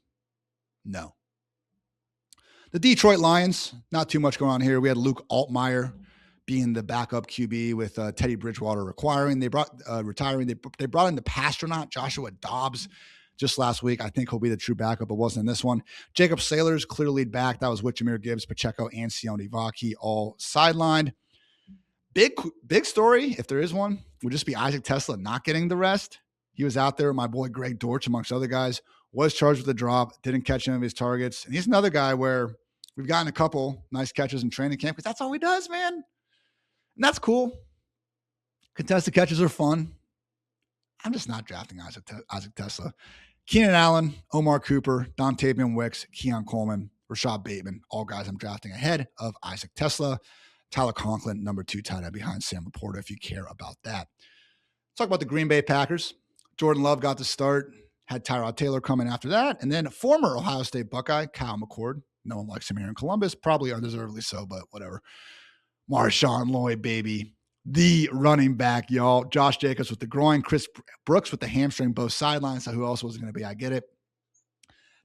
no. The Detroit Lions, not too much going on here. We had Luke Altmaier being the backup QB with Teddy Bridgewater retiring. They brought in the Pastronaut Joshua Dobbs just last week. I think he'll be the true backup, but wasn't in this one. Jacob Saylor's clear lead back. That was with Jameer Gibbs, Pacheco, and Sione Vaki all sidelined. Big story, if there is one, would just be Isaac Tesla not getting the rest. He was out there. My boy Greg Dortch, amongst other guys, was charged with the drop, didn't catch any of his targets. And he's another guy where we've gotten a couple nice catches in training camp because that's all he does, man. And that's cool. Contested catches are fun. I'm just not drafting Isaac Tesla. Keenan Allen, Omar Cooper, Dontavian Wicks, Keon Coleman, Rashad Bateman, all guys I'm drafting ahead of Isaac Tesla. Tyler Conklin, number 2 tight end behind Sam Laporta, if you care about that. Let's talk about the Green Bay Packers. Jordan Love got the start, had Tyrod Taylor coming after that, and then former Ohio State Buckeye, Kyle McCord. No one likes him here in Columbus, probably undeservedly so, but whatever. Marshawn Lloyd, baby. The running back, y'all. Josh Jacobs with the groin, Chris Brooks with the hamstring, both sidelines. So who else was it going to be? I get it.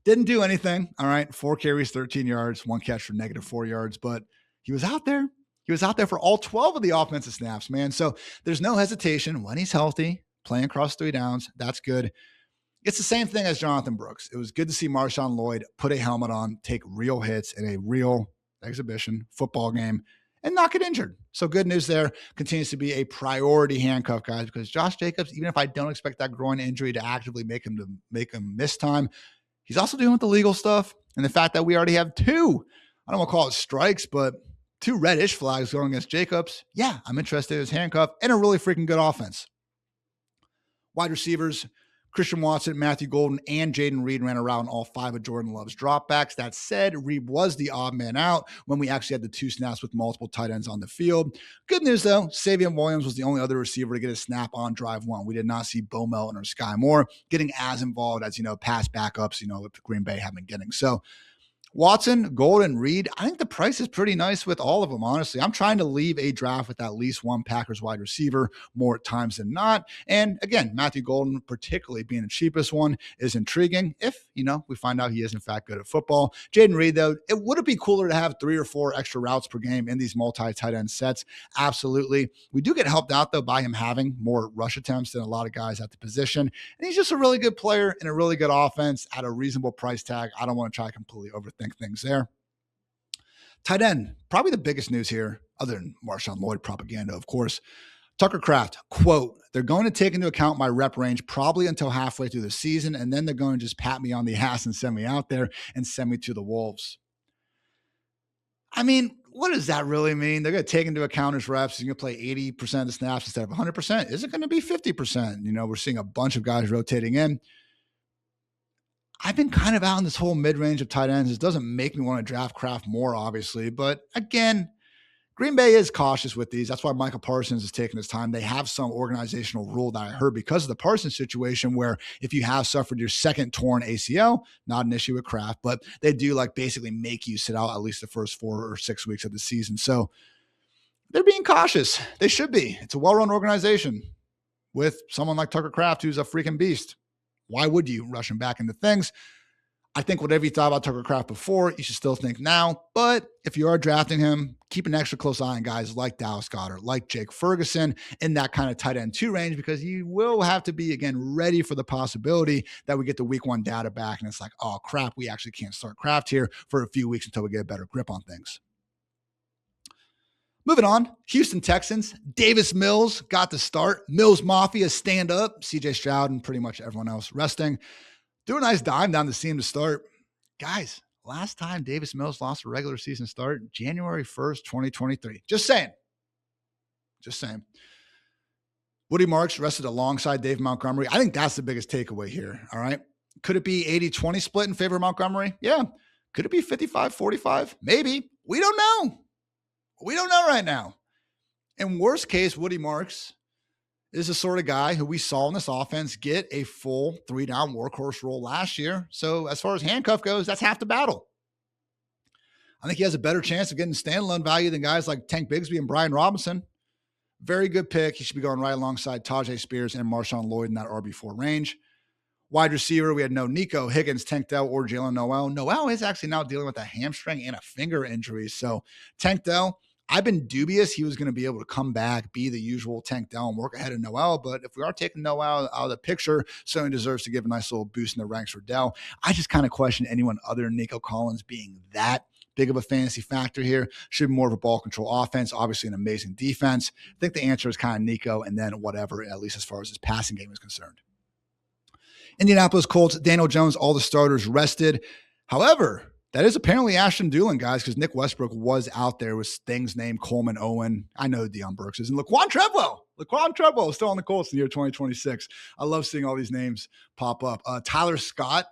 Didn't do anything. All right. 4 carries, 13 yards, 1 catch for -4 yards, but he was out there. He was out there for all 12 of the offensive snaps, man. So there's no hesitation when he's healthy, playing across 3 downs. That's good. It's the same thing as Jonathan Brooks. It was good to see Marshawn Lloyd put a helmet on, take real hits in a real exhibition football game, and not get injured. So good news there. Continues to be a priority handcuff, guys, because Josh Jacobs, even if I don't expect that groin injury to actively make him miss time, he's also dealing with the legal stuff. And the fact that we already have 2, I don't want to call it strikes, but 2 reddish flags going against Jacobs. Yeah, I'm interested in his handcuff and a really freaking good offense. Wide receivers, Christian Watson, Matthew Golden, and Jaden Reed ran around all 5 of Jordan Love's dropbacks. That said, Reed was the odd man out when we actually had the 2 snaps with multiple tight ends on the field. Good news, though, Savion Williams was the only other receiver to get a snap on drive 1. We did not see Bo Melton or Sky Moore getting as involved as, pass backups, with Green Bay have been getting. So Watson, Golden, Reed, I think the price is pretty nice with all of them, honestly. I'm trying to leave a draft with at least 1 Packers wide receiver more at times than not. And again, Matthew Golden, particularly being the cheapest one, is intriguing if, we find out he is in fact good at football. Jaden Reed, though, would it be cooler to have 3 or 4 extra routes per game in these multi-tight end sets? Absolutely. We do get helped out, though, by him having more rush attempts than a lot of guys at the position. And he's just a really good player in a really good offense at a reasonable price tag. I don't want to try to completely overthink things there. Tight end, probably the biggest news here, other than Marshawn Lloyd propaganda, of course. Tucker Kraft, quote, "They're going to take into account my rep range probably until halfway through the season, and then they're going to just pat me on the ass and send me out there and send me to the Wolves." I mean, what does that really mean? They're going to take into account his reps. He's going to play 80% of the snaps instead of 100%. Is it going to be 50%? We're seeing a bunch of guys rotating in. I've been kind of out in this whole mid-range of tight ends. It doesn't make me want to draft Kraft more, obviously. But again, Green Bay is cautious with these. That's why Michael Parsons is taking his time. They have some organizational rule that I heard because of the Parsons situation where if you have suffered your 2nd torn ACL, not an issue with Kraft, but they do basically make you sit out at least the first 4 or 6 weeks of the season. So they're being cautious. They should be. It's a well-run organization with someone like Tucker Kraft, who's a freaking beast. Why would you rush him back into things? I think whatever you thought about Tucker Kraft before, you should still think now. But if you are drafting him, keep an extra close eye on guys like Dallas Goedert, like Jake Ferguson in that kind of tight end 2 range, because you will have to be, again, ready for the possibility that we get the week 1 data back and it's like, oh, crap, we actually can't start Kraft here for a few weeks until we get a better grip on things. Moving on, Houston Texans. Davis Mills got the start. Mills Mafia stand up. CJ Stroud and pretty much everyone else resting. Do a nice dime down the seam to start. Guys, last time Davis Mills lost a regular season start, January 1st, 2023. Just saying. Woody Marks rested alongside Dave Montgomery. I think that's the biggest takeaway here, all right? Could it be 80-20 split in favor of Montgomery? Yeah. Could it be 55-45? Maybe. We don't know. We don't know right now. In worst case, Woody Marks is the sort of guy who we saw in this offense get a full 3-down workhorse role last year. So as far as handcuff goes, that's half the battle. I think he has a better chance of getting standalone value than guys like Tank Bigsby and Brian Robinson. Very good pick. He should be going right alongside Tajay Spears and Marshawn Lloyd in that RB4 range. Wide receiver, we had no Nico Higgins, Tank Dell, or Jalen Noel. Noel is actually now dealing with a hamstring and a finger injury. So Tank Dell, I've been dubious he was going to be able to come back, be the usual Tank Dell and work ahead of Noel. But if we are taking Noel out of the picture, certainly deserves to give a nice little boost in the ranks for Dell. I just kind of question anyone other than Nico Collins being that big of a fantasy factor here. Should be more of a ball control offense, obviously an amazing defense. I think the answer is kind of Nico and then whatever, at least as far as his passing game is concerned. Indianapolis Colts, Daniel Jones, all the starters rested. However, that is apparently Ashton Dulin, guys, because Nick Westbrook was out there with things named Coleman Owen. I know Deion Burks is. And Laquan Treadwell. Laquan Treadwell is still on the Colts in the year 2026. I love seeing all these names pop up. Tyler Scott.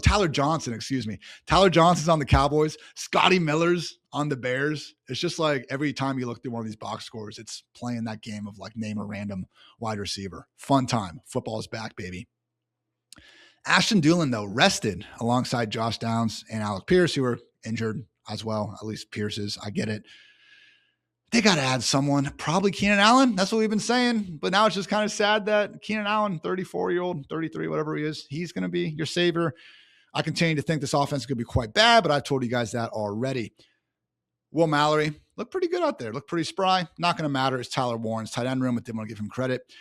Tyler Johnson, excuse me. Tyler Johnson's on the Cowboys. Scotty Miller's on the Bears. It's just like every time you look through one of these box scores, it's playing that game of like name a random wide receiver. Fun time. Football is back, baby. Ashton Dulin, though, rested alongside Josh Downs and Alec Pierce, who were injured as well. At least Pierce is. I get it. They got to add someone. Probably Keenan Allen. That's what we've been saying. But now it's just kind of sad that Keenan Allen, 34-year-old, 33, whatever he is, he's going to be your savior. I continue to think this offense is going to be quite bad, but I've told you guys that already. Will Mallory looked pretty good out there. Looked pretty spry. Not going to matter. It's Tyler Warren's tight end room, but didn't want to give him credit.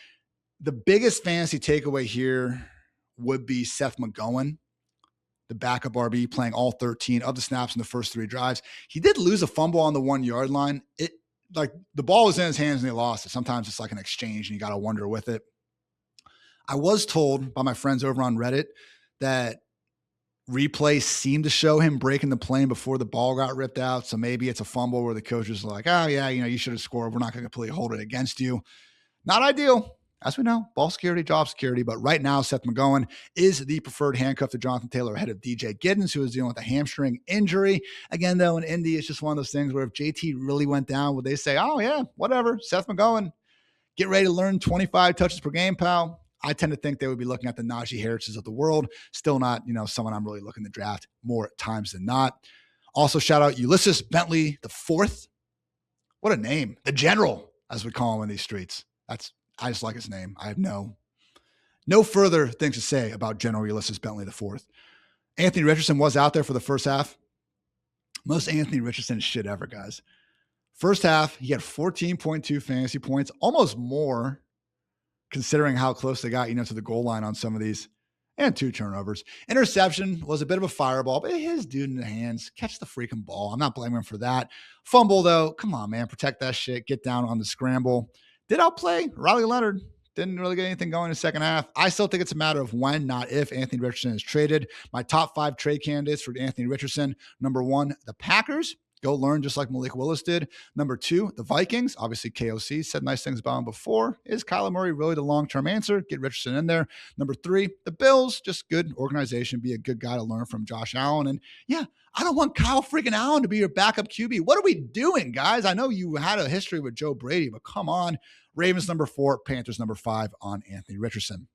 The biggest fantasy takeaway here would be Seth McGowan, the backup RB, playing all 13 of the snaps in the first 3 drives. He did lose a fumble on the 1-yard line. Like the ball was in his hands and he lost it. Sometimes it's like an exchange and you got to wonder with it. I was told by my friends over on Reddit that replay seemed to show him breaking the plane before the ball got ripped out. So maybe it's a fumble where the coach is like, oh yeah, you should have scored. We're not going to completely hold it against you. Not ideal. As we know, ball security, job security. But right now, Seth McGowan is the preferred handcuff to Jonathan Taylor ahead of DJ Giddens, who is dealing with a hamstring injury. Again, though, in Indy, it's just one of those things where if JT really went down, would they say, oh, yeah, whatever, Seth McGowan, get ready to learn 25 touches per game, pal? I tend to think they would be looking at the Najee Harrises of the world. Still not, someone I'm really looking to draft more times than not. Also, shout out Ulysses Bentley the Fourth. What a name. The General, as we call him in these streets. I just like his name. I have no further things to say about General Ulysses Bentley IV. Anthony Richardson was out there for the first half. Most Anthony Richardson shit ever, guys. First half, he had 14.2 fantasy points, almost more considering how close they got, to the goal line on some of these, and 2 turnovers. Interception was a bit of a fireball, but his dude in the hands, catch the freaking ball. I'm not blaming him for that. Fumble, though, come on, man, protect that shit. Get down on the scramble. Did outplay Riley Leonard. Didn't really get anything going in the second half. I still think it's a matter of when, not if, Anthony Richardson is traded. My top 5 trade candidates for Anthony Richardson. Number 1, the Packers. Go learn just like Malik Willis did. Number 2, the Vikings. Obviously, KOC said nice things about him before. Is Kyler Murray really the long-term answer? Get Richardson in there. Number 3, the Bills. Just good organization. Be a good guy to learn from Josh Allen. And yeah, I don't want Kyle freaking Allen to be your backup QB. What are we doing, guys? I know you had a history with Joe Brady, but come on. Ravens number 4, Panthers number 5 on Anthony Richardson.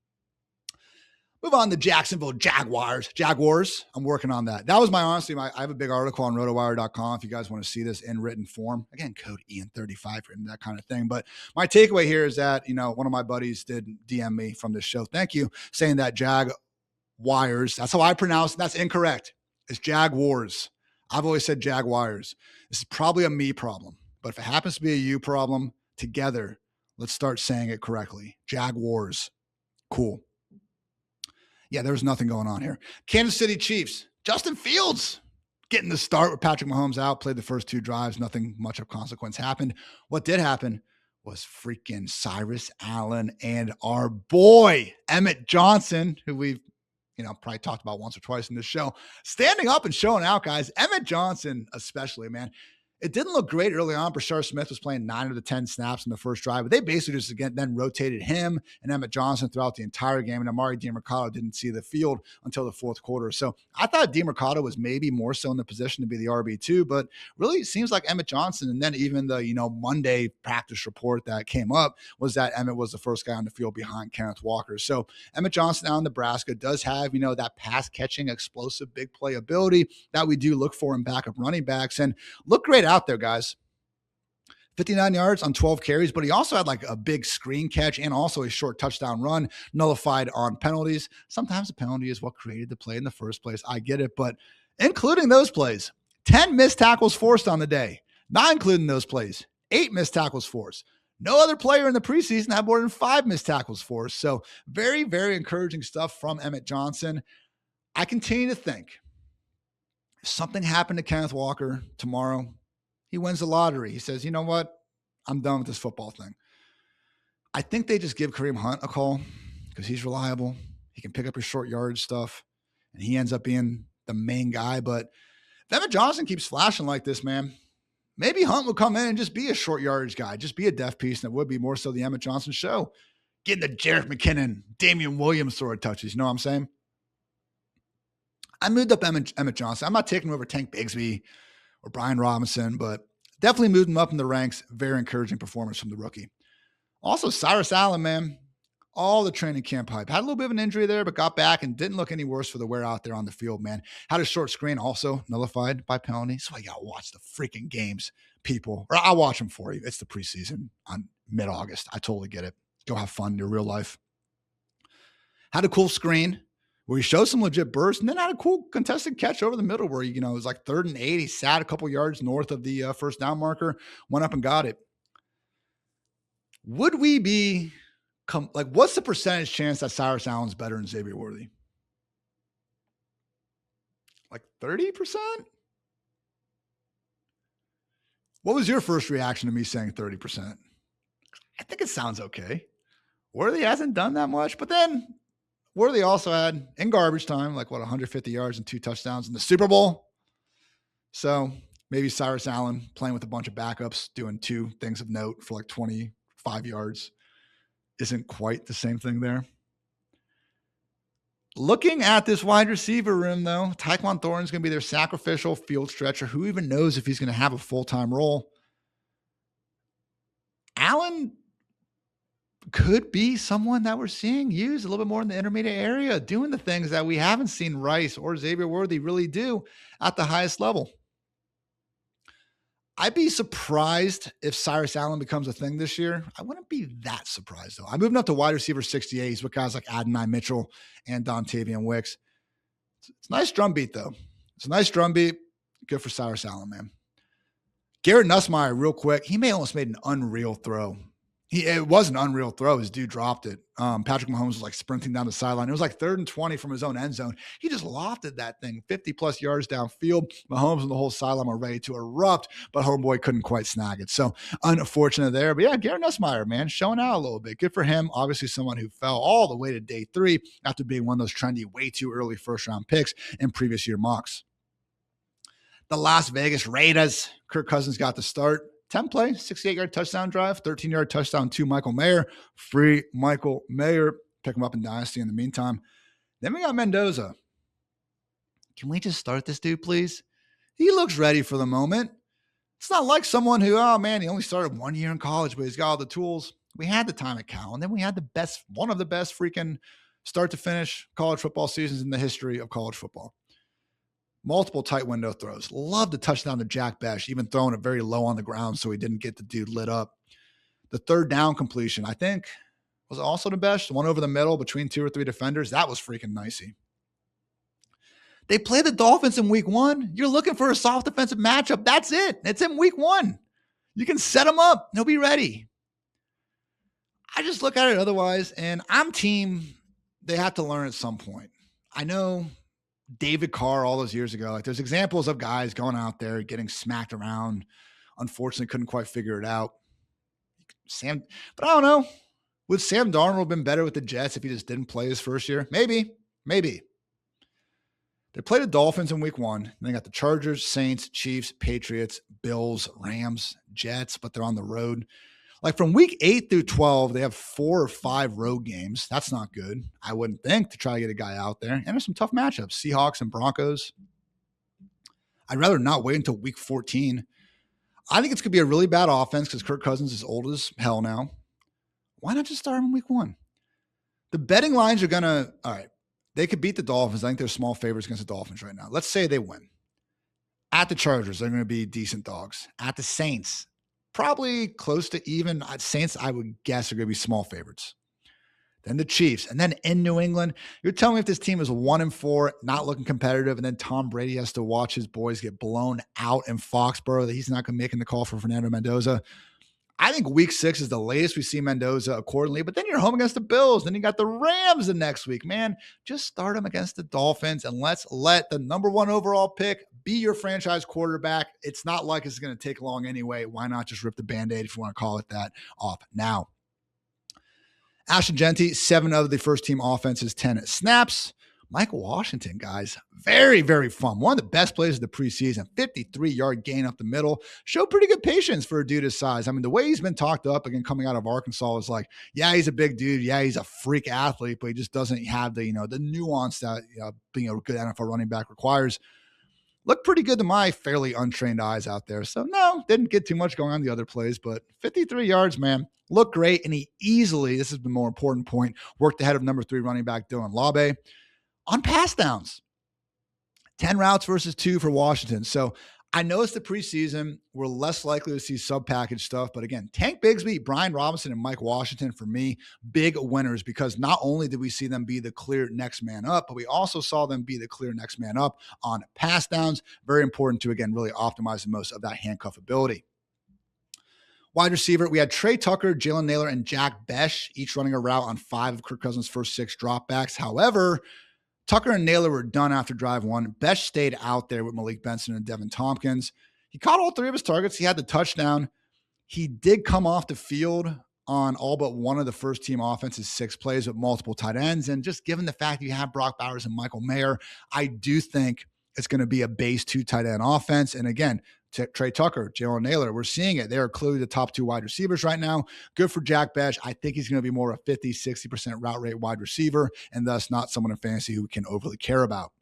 Move on to Jacksonville Jaguars. I'm working on that. That was honestly, I have a big article on RotoWire.com if you guys want to see this in written form. Again, code Ian35 for that kind of thing. But my takeaway here is that, one of my buddies did DM me from this show. Thank you. Saying that Jaguars, that's how I pronounce it. That's incorrect. It's Jaguars. I've always said Jaguars. This is probably a me problem. But if it happens to be a you problem, together, let's start saying it correctly. Jaguars. Cool. Yeah, there's nothing going on here. Kansas City Chiefs. Justin Fields getting the start with Patrick Mahomes out. Played the first 2 drives. Nothing much of consequence happened. What did happen was freaking Cyrus Allen and our boy, Emmett Johnson, who we've probably talked about once or twice in this show, standing up and showing out, guys. Emmett Johnson especially, man. It didn't look great early on. Brashard Smith was playing 9 of the 10 snaps in the first drive, but they basically just then rotated him and Emmett Johnson throughout the entire game. And Amari DiMercato didn't see the field until the fourth quarter. So I thought DiMercato was maybe more so in the position to be the RB2, but really it seems like Emmett Johnson. And then even the, Monday practice report that came up was that Emmett was the first guy on the field behind Kenneth Walker. So Emmett Johnson out in Nebraska does have, that pass catching, explosive, big play ability that we do look for in backup running backs, and look great out there, guys. 59 yards on 12 carries, but he also had like a big screen catch and also a short touchdown run, nullified on penalties. Sometimes the penalty is what created the play in the first place. I get it, but including those plays, 10 missed tackles forced on the day. Not including those plays, 8 missed tackles forced. No other player in the preseason had more than 5 missed tackles forced. So very, very encouraging stuff from Emmett Johnson. I continue to think if something happened to Kenneth Walker tomorrow, he wins the lottery. He says, you know what? I'm done with this football thing. I think they just give Kareem Hunt a call because he's reliable. He can pick up his short yardage stuff, and he ends up being the main guy. But if Emmett Johnson keeps flashing like this, man, maybe Hunt will come in and just be a short yardage guy, just be a depth piece, and it would be more so the Emmett Johnson show. Getting the Jerick McKinnon, Damian Williams sort of touches. You know what I'm saying? I moved up Emmett Johnson. I'm not taking over Tank Bigsby or Brian Robinson, but definitely moved him up in the ranks. Very encouraging performance from the rookie. Also, Cyrus Allen, man, all the training camp hype. Had a little bit of an injury there, but got back and didn't look any worse for the wear out there on the field, man. Had a short screen also nullified by penalty. So I got to watch the freaking games, people. Or I'll watch them for you. It's the preseason on mid-August. I totally get it. Go have fun in your real life. Had a cool screen where he showed some legit bursts, and then had a cool contested catch over the middle where, it was like 3rd and 8. He sat a couple yards north of the first down marker, went up and got it. Would we be what's the percentage chance that Cyrus Allen's better than Xavier Worthy? Like 30%? What was your first reaction to me saying 30%? I think it sounds okay. Worthy hasn't done that much, but then Worthy also had, in garbage time, 150 yards and 2 touchdowns in the Super Bowl. So maybe Cyrus Allen playing with a bunch of backups, doing 2 things of note for 25 yards isn't quite the same thing there. Looking at this wide receiver room, though, Tyquan Thornton's going to be their sacrificial field stretcher. Who even knows if he's going to have a full-time role? Allen could be someone that we're seeing used a little bit more in the intermediate area, doing the things that we haven't seen Rice or Xavier Worthy really do at the highest level. I'd be surprised if Cyrus Allen becomes a thing this year. I wouldn't be that surprised, though. I moved up to wide receiver 68. He's with guys like Adonai Mitchell and Dontavian Wicks. It's a nice drumbeat, though. It's a nice drumbeat. Good for Cyrus Allen, man. Garrett Nussmeier, real quick. He may almost made an unreal throw. It was an unreal throw. His dude dropped it. Patrick Mahomes was sprinting down the sideline. It was 3rd and 20 from his own end zone. He just lofted that thing 50-plus yards downfield. Mahomes and the whole sideline were ready to erupt, but homeboy couldn't quite snag it. So unfortunate there. But yeah, Garrett Nussmeier, man, showing out a little bit. Good for him. Obviously someone who fell all the way to day 3 after being one of those trendy, way too early first-round picks in previous year mocks. The Las Vegas Raiders. Kirk Cousins got the start. 10-play, 68-yard touchdown drive, 13-yard touchdown to Michael Mayer. Free Michael Mayer. Pick him up in Dynasty in the meantime. Then we got Mendoza. Can we just start this dude, please? He looks ready for the moment. It's not like someone who, oh, man, he only started 1 year in college, but he's got all the tools. We had the time at Cal, and then we had one of the best freaking start to finish college football seasons in the history of college football. Multiple tight window throws. Love the touchdown to Jack Bech, even throwing it very low on the ground so he didn't get the dude lit up. The third down completion, I think, was also the best. One over the middle between 2 or 3 defenders. That was freaking nicey. They play the Dolphins in week 1. You're looking for a soft defensive matchup. That's it. It's in week 1. You can set them up. They'll be ready. I just look at it otherwise, and I'm team they have to learn at some point. I know David Carr all those years ago, like there's examples of guys going out there getting smacked around. Unfortunately, couldn't quite figure it out. But I don't know. Would Sam Darnold have been better with the Jets if he just didn't play his first year? Maybe. They played the Dolphins in week 1. Then they got the Chargers, Saints, Chiefs, Patriots, Bills, Rams, Jets, but they're on the road. Like from week 8 through 12, they have 4 or 5 road games. That's not good, I wouldn't think, to try to get a guy out there. And there's some tough matchups, Seahawks and Broncos. I'd rather not wait until week 14. I think it's going to be a really bad offense because Kirk Cousins is old as hell now. Why not just start him in week 1? The betting lines are going to, all right, they could beat the Dolphins. I think they're small favorites against the Dolphins right now. Let's say they win. At the Chargers, they're going to be decent dogs. At the Saints, probably close to even. Saints, I would guess, are going to be small favorites. Then the Chiefs. And then in New England, you're telling me if this team is 1-4, not looking competitive, and then Tom Brady has to watch his boys get blown out in Foxborough, that he's not going to make the call for Fernando Mendoza. I think week 6 is the latest we see Mendoza accordingly, but then you're home against the Bills. Then you got the Rams the next week, man. Just start them against the Dolphins, and let's let the number 1 overall pick be your franchise quarterback. It's not like it's going to take long anyway. Why not just rip the Band-Aid, if you want to call it that, off now? Ashton Genty, 7 of the first team offenses, 10 snaps. Michael Washington, guys, very, very fun. One of the best plays of the preseason, 53-yard gain up the middle. Showed pretty good patience for a dude his size. I mean, the way he's been talked up, again, coming out of Arkansas is like, yeah, he's a big dude. Yeah, he's a freak athlete, but he just doesn't have the, the nuance that being a good NFL running back requires. Looked pretty good to my fairly untrained eyes out there. So, no, didn't get too much going on the other plays, but 53 yards, man, looked great. And he easily, this is the more important point, worked ahead of number 3 running back Dylan Labe on pass downs. 10 routes versus 2 for Washington. So I know it's the preseason. We're less likely to see sub-package stuff. But again, Tank Bigsby, Brian Robinson, and Mike Washington, for me, big winners, because not only did we see them be the clear next man up, but we also saw them be the clear next man up on pass downs. Very important to, again, really optimize the most of that handcuff ability. Wide receiver, we had Trey Tucker, Jalen Naylor, and Jack Bech, each running a route on 5 of Kirk Cousins' first 6 dropbacks. However, Tucker and Naylor were done after drive 1. Bech stayed out there with Malik Benson and Devin Tompkins. He caught all 3 of his targets. He had the touchdown. He did come off the field on all but one of the first team offense's 6 plays with multiple tight ends. And just given the fact you have Brock Bowers and Michael Mayer, I do think it's going to be a base 2 tight end offense. And again, Trey Tucker, Jalen Naylor, we're seeing it. They are clearly the top 2 wide receivers right now. Good for Jack Bech. I think he's going to be more a 50, 60% route rate wide receiver, and thus not someone in fantasy who we can overly care about.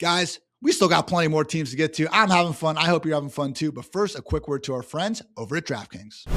Guys, we still got plenty more teams to get to. I'm having fun. I hope you're having fun too. But first, a quick word to our friends over at DraftKings.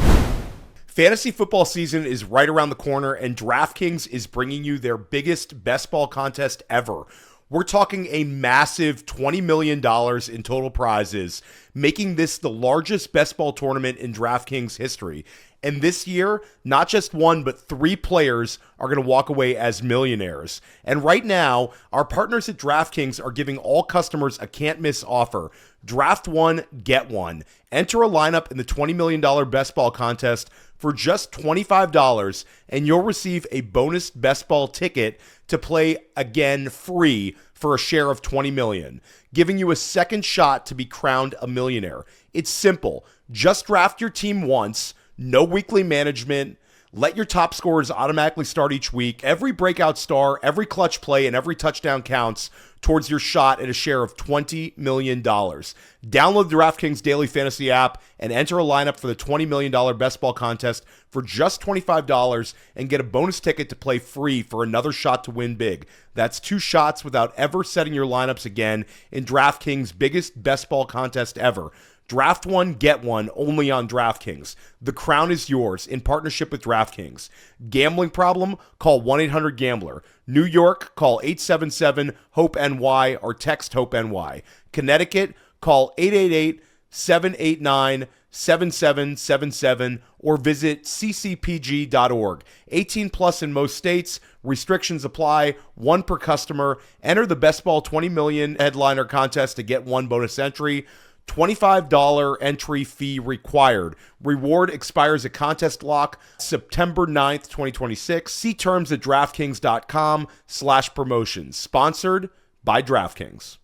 Fantasy football season is right around the corner, and DraftKings is bringing you their biggest best ball contest ever. We're talking a massive $20 million in total prizes, making this the largest best ball tournament in DraftKings history. And this year, not just 1, but 3 players are going to walk away as millionaires. And right now, our partners at DraftKings are giving all customers a can't-miss offer. Draft 1, get 1. Enter a lineup in the $20 million best ball contest for just $25, and you'll receive a bonus best ball ticket to play again free for a share of $20 million, giving you a second shot to be crowned a millionaire. It's simple. Just draft your team once, no weekly management. Let your top scorers automatically start each week. Every breakout star, every clutch play, and every touchdown counts towards your shot at a share of $20 million. Download the DraftKings Daily Fantasy app and enter a lineup for the $20 million best ball contest for just $25 and get a bonus ticket to play free for another shot to win big. That's 2 shots without ever setting your lineups again in DraftKings' biggest best ball contest ever. Draft one, get one only on DraftKings. The crown is yours in partnership with DraftKings. Gambling problem? Call 1-800-GAMBLER. New York, call 877-HOPE-NY or text HOPE-NY. Connecticut, call 888-789-7777 or visit ccpg.org. 18 plus in most states. Restrictions apply. One per customer. Enter the Best Ball 20 million headliner contest to get one bonus entry. $25 entry fee required. Reward expires at contest lock September 9th, 2026. See terms at DraftKings.com/promotions. Sponsored by DraftKings.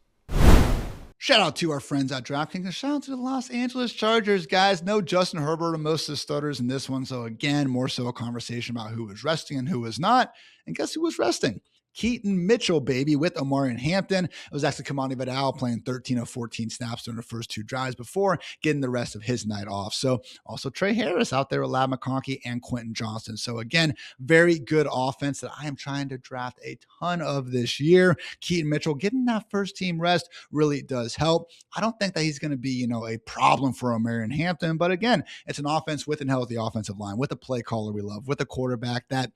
Shout out to our friends at DraftKings and shout out to the Los Angeles Chargers, guys. No Justin Herbert and most of the starters in this one. So again, more so a conversation about who was resting and who was not. And guess who was resting? Keaton Mitchell, baby, with Omarion Hampton. It was actually Kamani Vidal playing 13 of 14 snaps during the first two drives before getting the rest of his night off. So also Trey Harris out there with Ladd McConkey and Quentin Johnston. So again, very good offense that I am trying to draft a ton of this year. Keaton Mitchell getting that first team rest really does help. I don't think that he's going to be, a problem for Omarion Hampton. But again, it's an offense with a healthy offensive line, with a play caller we love, with a quarterback that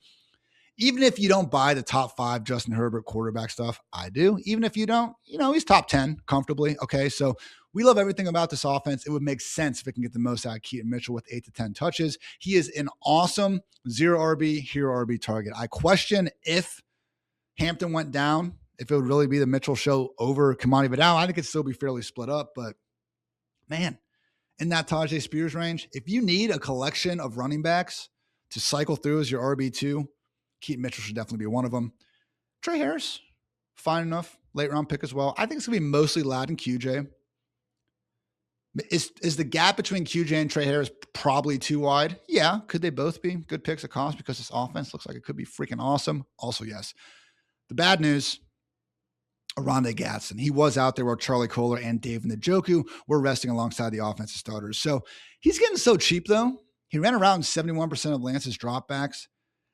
even if you don't buy the top 5 Justin Herbert quarterback stuff, I do. Even if you don't, he's top 10 comfortably. Okay, so we love everything about this offense. It would make sense if it can get the most out of Keaton Mitchell with 8 to 10 touches. He is an awesome 0 RB, hero RB target. I question if Hampton went down, if it would really be the Mitchell show over Kamani Vidal. I think it'd still be fairly split up, but man, in that Tajay Spears range, if you need a collection of running backs to cycle through as your RB2, Keaton Mitchell should definitely be one of them. Trey Harris, fine enough. Late round pick as well. I think it's going to be mostly Ladd and QJ. Is the gap between QJ and Trey Harris probably too wide? Yeah. Could they both be good picks at cost because this offense looks like it could be freaking awesome? Also, yes. The bad news, Oronde Gadsden. He was out there where Charlie Kohler and Dave Njoku were resting alongside the offensive starters. So he's getting so cheap, though. He ran around 71% of Lance's dropbacks.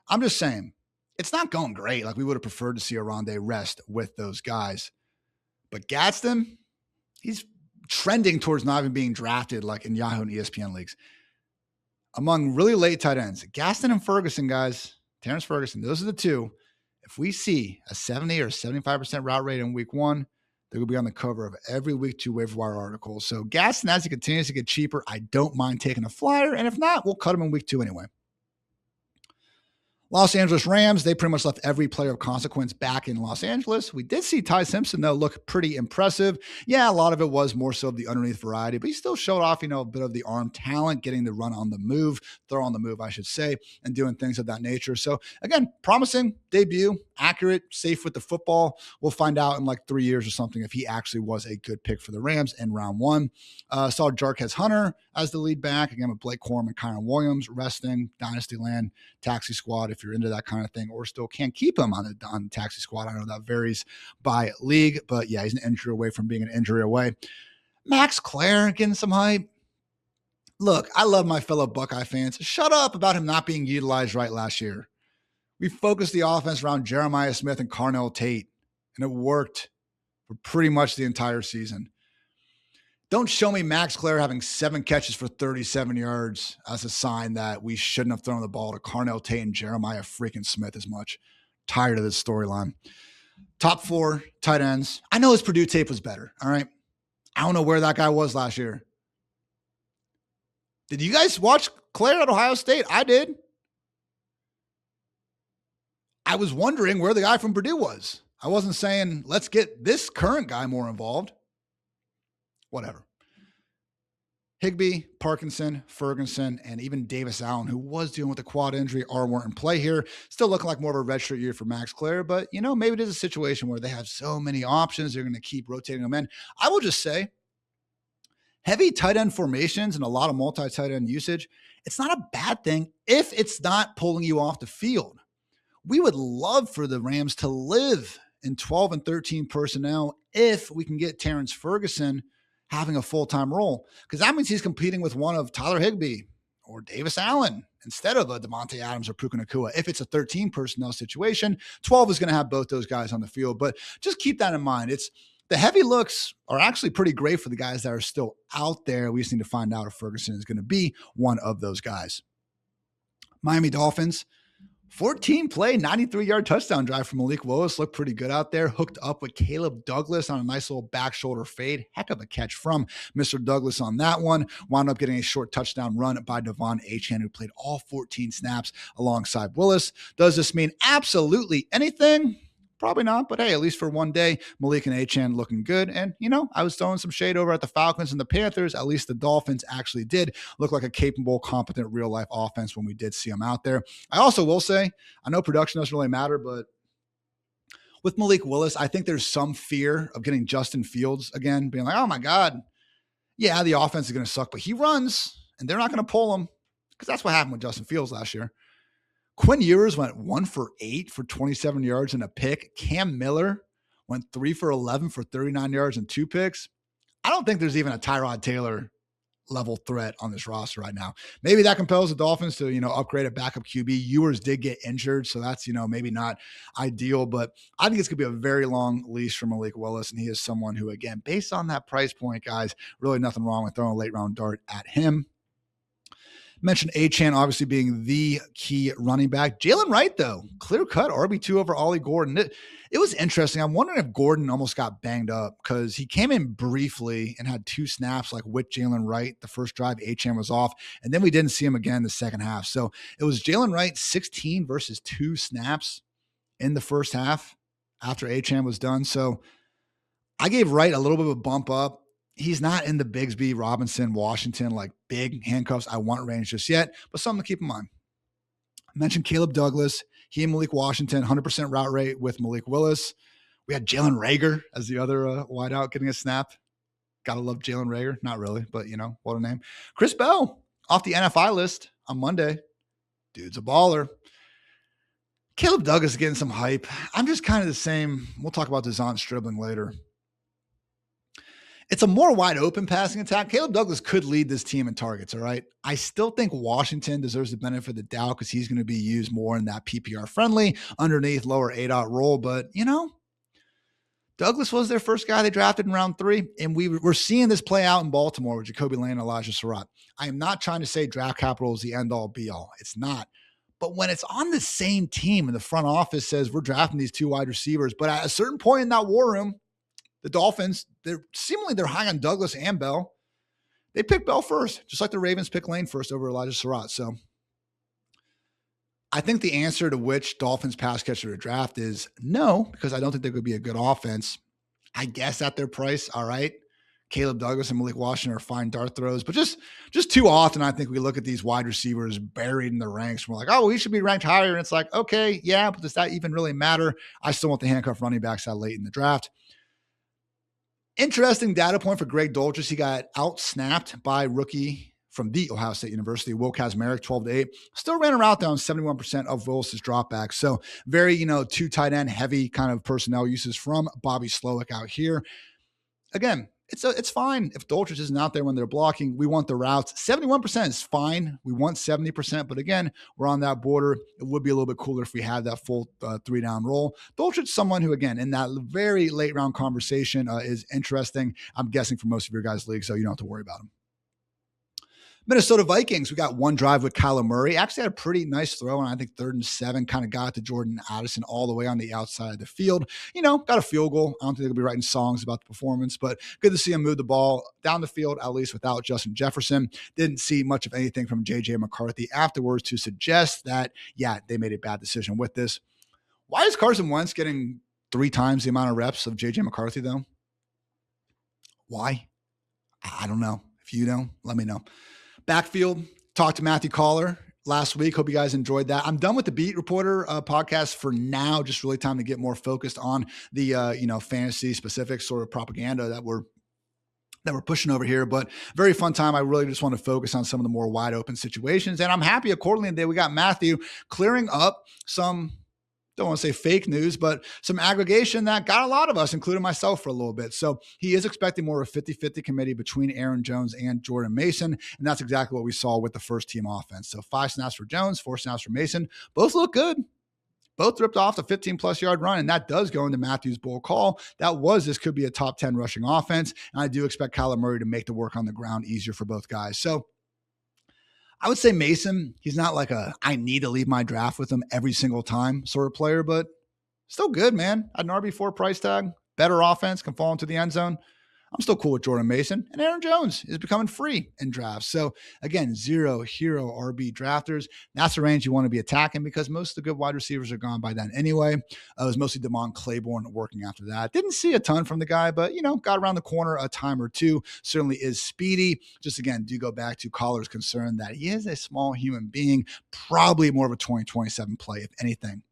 I'm just saying, it's not going great. Like we would have preferred to see Oronde rest with those guys. But Gadsden, he's trending towards not even being drafted like in Yahoo and ESPN leagues. Among really late tight ends, Gadsden and Ferguson, guys, Terrence Ferguson, those are the two. If we see a 70 or 75% route rate in week 1, they will be on the cover of every week 2 waiver wire article. So Gadsden, as he continues to get cheaper, I don't mind taking a flyer. And if not, we'll cut him in week 2 anyway. Los Angeles Rams, they pretty much left every player of consequence back in Los Angeles. We did see Ty Simpson, though, look pretty impressive. Yeah, a lot of it was more so of the underneath variety, but he still showed off, a bit of the arm talent, getting the run on the move, throw on the move, I should say, and doing things of that nature. So, again, promising debut, accurate, safe with the football. We'll find out in like 3 years or something if he actually was a good pick for the Rams in round 1. Saw Jarquez Hunter as the lead back, again with Blake Corum and Kyron Williams resting, Dynasty Land, Taxi Squad, if you're into that kind of thing, or still can't keep him on the Taxi Squad. I know that varies by league, but yeah, he's an injury away from being an injury away. Max Clare getting some hype. Look, I love my fellow Buckeye fans. Shut up about him not being utilized right last year. We focused the offense around Jeremiah Smith and Carnell Tate, and it worked for pretty much the entire season. Don't show me Max Clare having 7 catches for 37 yards as a sign that we shouldn't have thrown the ball to Carnell Tate and Jeremiah freaking Smith as much. Tired of this storyline. Top 4 tight ends. I know his Purdue tape was better, all right? I don't know where that guy was last year. Did you guys watch Clare at Ohio State? I did. I was wondering where the guy from Purdue was. I wasn't saying, let's get this current guy more involved. Whatever. Higbee, Parkinson, Ferguson, and even Davis Allen, who was dealing with a quad injury, weren't in play here. Still looking like more of a redshirt year for Max Clare, but, maybe it is a situation where they have so many options, they're going to keep rotating them in. I will just say, heavy tight end formations and a lot of multi-tight end usage, it's not a bad thing if it's not pulling you off the field. We would love for the Rams to live in 12 and 13 personnel if we can get Terrence Ferguson having a full-time role, because that means he's competing with one of Tyler Higbee or Davis Allen instead of a Devontae Adams or Puka Nacua. If it's a 13 personnel situation, 12 is going to have both those guys on the field, but just keep that in mind. the heavy looks are actually pretty great for the guys that are still out there. We just need to find out if Ferguson is going to be one of those guys. Miami Dolphins, 14-play, 93-yard touchdown drive from Malik Willis. Looked pretty good out there. Hooked up with Caleb Douglas on a nice little back shoulder fade. Heck of a catch from Mr. Douglas on that one. Wound up getting a short touchdown run by Devon Achane, who played all 14 snaps alongside Willis. Does this mean absolutely anything? Probably not, but hey, at least for one day, Malik and Achane looking good. And, I was throwing some shade over at the Falcons and the Panthers. At least the Dolphins actually did look like a capable, competent, real-life offense when we did see them out there. I also will say, I know production doesn't really matter, but with Malik Willis, I think there's some fear of getting Justin Fields again, being like, oh my God, yeah, the offense is going to suck, but he runs, and they're not going to pull him, because that's what happened with Justin Fields last year. Quinn Ewers went 1 for 8 for 27 yards and a pick. Cam Miller went 3 for 11 for 39 yards and 2 picks. I don't think there's even a Tyrod Taylor level threat on this roster right now. Maybe that compels the Dolphins to, upgrade a backup QB. Ewers did get injured, so that's, maybe not ideal, but I think it's going to be a very long leash for Malik Willis, and he is someone who, again, based on that price point, guys, really nothing wrong with throwing a late round dart at him. Mentioned Achane obviously being the key running back. Jalen Wright, though, clear-cut RB2 over Ollie Gordon. It was interesting. I'm wondering if Gordon almost got banged up because he came in briefly and had 2 snaps like with Jalen Wright. The first drive, Achane was off, and then we didn't see him again the second half. So it was Jalen Wright 16 versus 2 snaps in the first half after Achane was done. So I gave Wright a little bit of a bump up. He's not in the Bigsby, Robinson, Washington, like big handcuffs I want range just yet, but something to keep in mind. I mentioned Caleb Douglas. He and Malik Washington, 100% route rate with Malik Willis. We had Jalen Reagor as the other wideout getting a snap. Gotta love Jalen Reagor. Not really, but what a name. Chris Bell off the NFI list on Monday. Dude's a baller. Caleb Douglas is getting some hype. I'm just kind of the same. We'll talk about Deshaun Stribling later. It's a more wide open passing attack. Caleb Douglas could lead this team in targets, all right? I still think Washington deserves the benefit of the doubt because he's going to be used more in that PPR friendly, underneath lower ADOT role. But, Douglas was their first guy they drafted in round 3, and we're seeing this play out in Baltimore with Jacoby Lane and Elijah Surratt. I am not trying to say draft capital is the end-all, be-all. It's not. But when it's on the same team and the front office says we're drafting these 2 wide receivers, but at a certain point in that war room, the Dolphins, they're high on Douglas and Bell. They pick Bell first, just like the Ravens pick Lane first over Elijah Surratt. So I think the answer to which Dolphins pass catcher to draft is no, because I don't think they could be a good offense. I guess at their price, all right. Caleb Douglas and Malik Washington are fine dart throws, but just too often I think we look at these wide receivers buried in the ranks. And we're like, oh, we should be ranked higher. And it's like, okay, yeah, but does that even really matter? I still want the handcuff running backs that late in the draft. Interesting data point for Greg Dulcich. He got out-snapped by rookie from the Ohio State University, Will Kazmarek, 12-8. Still ran a route down 71% of Willis's dropbacks. So very, 2 tight end heavy kind of personnel uses from Bobby Slowick out here. Again, it's fine if Dulcich isn't out there when they're blocking. We want the routes. 71% is fine. We want 70%, but again, we're on that border. It would be a little bit cooler if we had that full 3-down roll. Dulcich, someone who, again, in that very late round conversation is interesting. I'm guessing for most of your guys' league, so you don't have to worry about him. Minnesota Vikings, we got 1 drive with Kyler Murray. Actually had a pretty nice throw, and I think 3rd and 7 kind of got to Jordan Addison all the way on the outside of the field. Got a field goal. I don't think they'll be writing songs about the performance, but good to see him move the ball down the field, at least without Justin Jefferson. Didn't see much of anything from J.J. McCarthy afterwards to suggest that, yeah, they made a bad decision with this. Why is Carson Wentz getting 3 times the amount of reps of J.J. McCarthy, though? Why? I don't know. If you know, let me know. Backfield, talked to Matthew Collar last week. Hope you guys enjoyed that. I'm done with the Beat Reporter podcast for now. Just really time to get more focused on the fantasy specific sort of propaganda that we're pushing over here, but very fun time. I really just want to focus on some of the more wide open situations, and I'm happy accordingly that we got Matthew clearing up some, don't want to say fake news, but some aggregation that got a lot of us, including myself, for a little bit. So he is expecting more of a 50-50 committee between Aaron Jones and Jordan Mason, and that's exactly what we saw with the first team offense. So 5 snaps for Jones, 4 snaps for Mason. Both look good. both ripped off the 15-plus yard run, and that does go into Matthew's bold call. This could be a top 10 rushing offense, and I do expect Kyler Murray to make the work on the ground easier for both guys. So I would say Mason, he's not like I need to leave my draft with him every single time sort of player, but still good, man. At an RB4 price tag, better offense, can fall into the end zone. I'm still cool with Jordan Mason, and Aaron Jones is becoming free in drafts. So again, 0 hero RB drafters. That's the range you want to be attacking because most of the good wide receivers are gone by then anyway. It was mostly Damon Claiborne working after that. Didn't see a ton from the guy, but got around the corner a time or two. Certainly is speedy. Just again, do go back to caller's concern that he is a small human being, probably more of a 2027 play, if anything.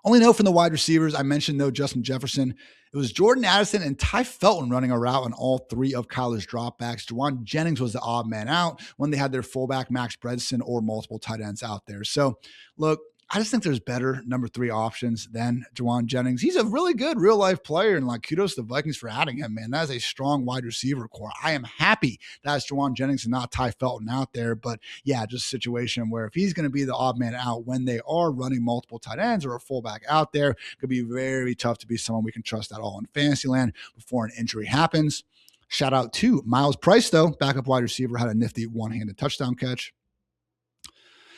Only note from the wide receivers, I mentioned no Justin Jefferson. It was Jordan Addison and Ty Felton running a route on all three of Kyler's dropbacks. Juwan Jennings was the odd man out when they had their fullback Max Bredson or multiple tight ends out there. So look, I just think there's better number 3 options than Juwan Jennings. He's a really good real life player, and kudos to the Vikings for adding him, man. That is a strong wide receiver core. I am happy that's Juwan Jennings and not Ty Felton out there, but yeah, just a situation where if he's going to be the odd man out when they are running multiple tight ends or a fullback out there, it could be very tough to be someone we can trust at all in fantasy land before an injury happens. Shout out to Miles Price, though, backup wide receiver, had a nifty one-handed touchdown catch.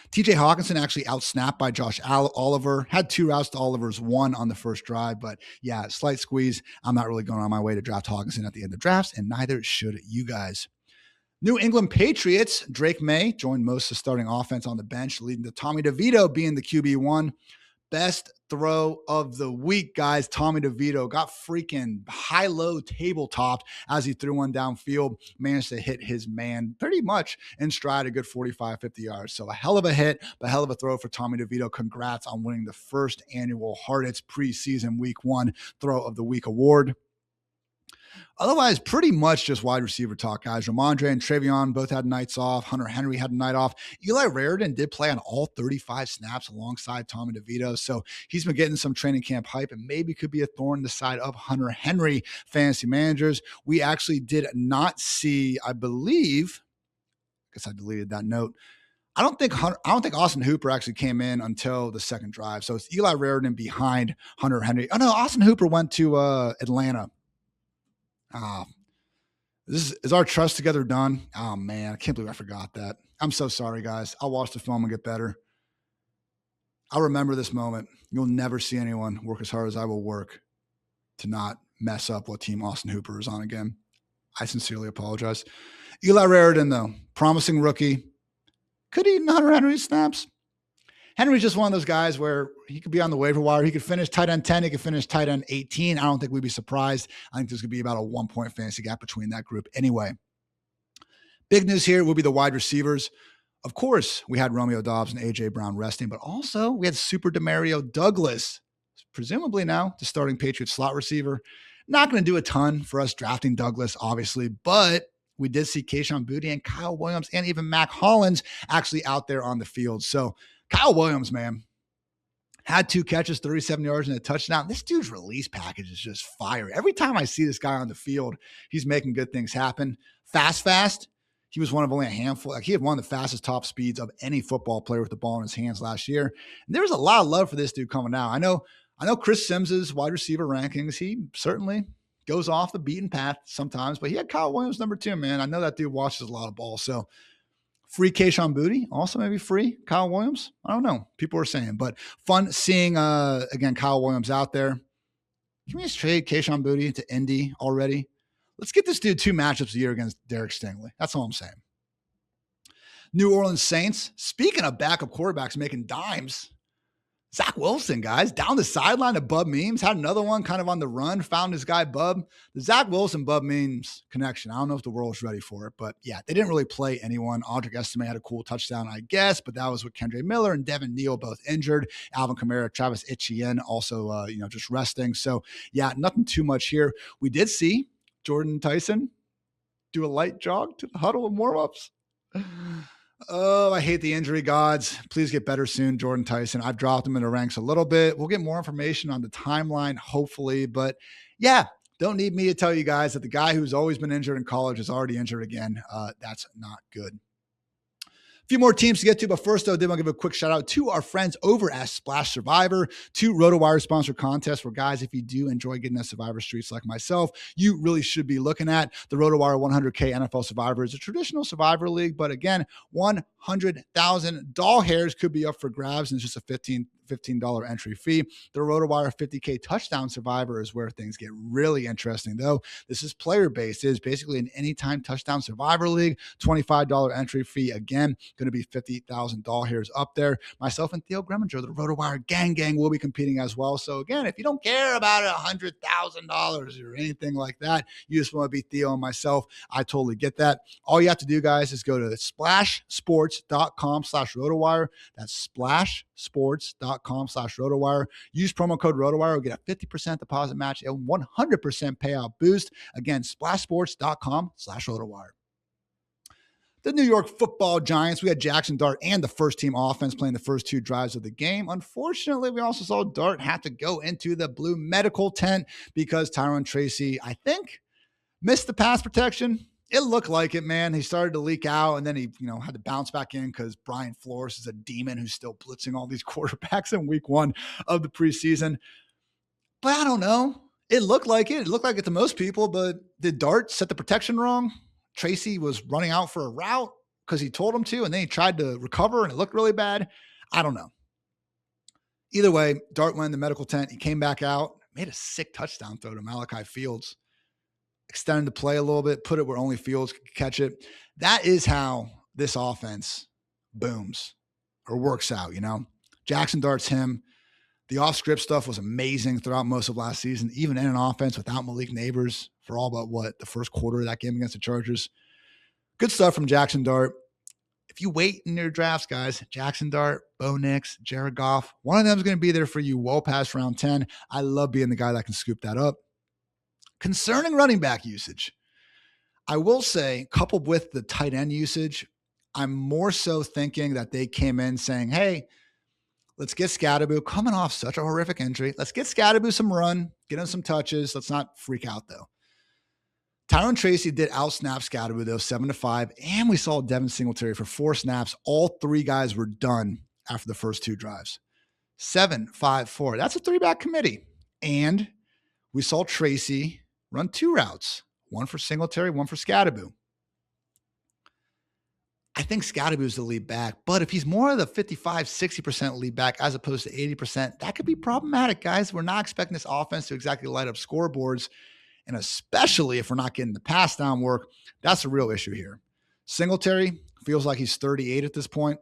TJ Hawkinson actually outsnapped by Josh Oliver, had 2 routes to Oliver's 1 on the first drive, but yeah, slight squeeze. I'm not really going on my way to draft Hawkinson at the end of drafts, and neither should you guys. New England Patriots, Drake May joined most of the starting offense on the bench, leading to Tommy DeVito being the QB1. Best throw of the week, guys. Tommy DeVito got freaking high-low table-topped as he threw one downfield, managed to hit his man pretty much in stride, a good 45, 50 yards. So a hell of a hit, but a hell of a throw for Tommy DeVito. Congrats on winning the first annual Hartitz preseason week 1 throw of the week award. Otherwise, pretty much just wide receiver talk, guys. Ramondre and Trevion both had nights off. Hunter Henry had a night off. Eli Raridan did play on all 35 snaps alongside Tommy DeVito. So he's been getting some training camp hype and maybe could be a thorn in the side of Hunter Henry fantasy managers. We actually did not see, I believe, I guess I deleted that note. I don't think Austin Hooper actually came in until the second drive. So it's Eli Raridan behind Hunter Henry. Oh no, Austin Hooper went to Atlanta. Is our trust together done? Oh man, I can't believe I forgot that. I'm so sorry, guys. I'll watch the film and get better. I'll remember this moment. You'll never see anyone work as hard as I will work to not mess up what team Austin Hooper is on again. I sincerely apologize. Eli Raridan, though, promising rookie. Could eat Hunter Henry snaps. Henry's just one of those guys where he could be on the waiver wire. He could finish tight end 10. He could finish tight end 18. I don't think we'd be surprised. I think there's going to be about a 1-point fantasy gap between that group anyway. Big news here will be the wide receivers. Of course, we had Romeo Doubs and A.J. Brown resting, but also we had Super Demario Douglas, presumably now the starting Patriots slot receiver. Not going to do a ton for us drafting Douglas, obviously, but we did see Kayshon Boutte and Kyle Williams and even Mac Hollins actually out there on the field. So Kyle Williams, man, had 2 catches, 37 yards and a touchdown. This dude's release package is just fire. Every time I see this guy on the field, he's making good things happen. Fast. He was one of only a handful. He had one of the fastest top speeds of any football player with the ball in his hands last year. And there was a lot of love for this dude coming out. I know Chris Sims's wide receiver rankings. He certainly goes off the beaten path sometimes, but he had Kyle Williams number 2, man. I know that dude watches a lot of balls. So free Kayshon Boutte, also maybe free Kyle Williams. I don't know. People are saying, but fun seeing, again, Kyle Williams out there. Can we just trade Kayshon Boutte to Indy already? Let's get this dude 2 matchups a year against Derek Stingley. That's all I'm saying. New Orleans Saints, speaking of backup quarterbacks making dimes, Zach Wilson, guys, down the sideline to Bub Memes, had another one kind of on the run, found his guy Bub. The Zach Wilson Bub Memes connection, I don't know if the world's ready for it, but yeah, they didn't really play anyone. Audric Estime had a cool touchdown, I guess, but that was with Kendre Miller and Devin Neal both injured. Alvin Kamara, Travis Etienne also, just resting. So yeah, nothing too much here. We did see Jordan Tyson do a light jog to the huddle and warm-ups. Oh, I hate the injury gods. Please get better soon, Jordan Tyson. I've dropped him in the ranks a little bit. We'll get more information on the timeline, hopefully. But yeah, don't need me to tell you guys that the guy who's always been injured in college is already injured again. That's not good. few more teams to get to, but first, though, I did want to give a quick shout out to our friends over at Splash Survivor, two RotoWire sponsored contests where, guys, if you do enjoy getting a Survivor streaks like myself, you really should be looking at the RotoWire 100K NFL Survivor. It's a traditional Survivor league, but again, 100,000 doll hairs could be up for grabs, and it's just a $15 entry fee. The RotoWire 50K touchdown survivor is where things get really interesting, though. This is player-based. It is basically an anytime touchdown survivor league, $25 entry fee. Again, going to be 50,000 doll hairs up there. Myself and Theo Greminger, the RotoWire gang will be competing as well. So again, if you don't care about $100,000 or anything like that, you just want to be Theo and myself, I totally get that. All you have to do, guys, is go to splashsports.com/RotoWire. That's splashsports.com/RotoWire. Use promo code RotoWire. You'll get a 50% deposit match, a 100% payout boost. Again, splashsports.com/RotoWire. The New York Football Giants, we had Jackson Dart and the first team offense playing the first two drives of the game. Unfortunately, we also saw Dart have to go into the blue medical tent because Tyrone Tracy, I think, missed the pass protection. It looked like it, man. He started to leak out, and then he, had to bounce back in because Brian Flores is a demon who's still blitzing all these quarterbacks in week one of the preseason. But I don't know. It looked like it. It looked like it to most people, but did Dart set the protection wrong? Tracy was running out for a route because he told him to, and then he tried to recover, and it looked really bad. I don't know. Either way, Dart went in the medical tent. He came back out, made a sick touchdown throw to Malachi Fields, extended the play a little bit, put it where only Fields could catch it. That is how this offense booms or works out, Jackson Dart's him. The off-script stuff was amazing throughout most of last season, even in an offense without Malik Neighbors for all but the first quarter of that game against the Chargers. Good stuff from Jackson Dart. If you wait in your drafts, guys, Jackson Dart, Bo Nix, Jared Goff, one of them is going to be there for you well past round 10. I love being the guy that can scoop that up. Concerning running back usage, I will say, coupled with the tight end usage, I'm more so thinking that they came in saying, hey, let's get Scatterboo coming off such a horrific injury. Let's get Scatterboo some run, get him some touches. Let's not freak out, though. Tyrone Tracy did out-snap Scatterboo, though, 7-5, and we saw Devin Singletary for 4 snaps. All 3 guys were done after the first 2 drives. 7-5-4. That's a 3-back committee. And we saw Tracy run 2 routes, one for Singletary, one for Scatterboo. I think Scatterboo is the lead back, but if he's more of the 55-60% lead back as opposed to 80%, that could be problematic, guys. We're not expecting this offense to exactly light up scoreboards, and especially if we're not getting the pass down work, that's a real issue here. Singletary feels like he's 38 at this point.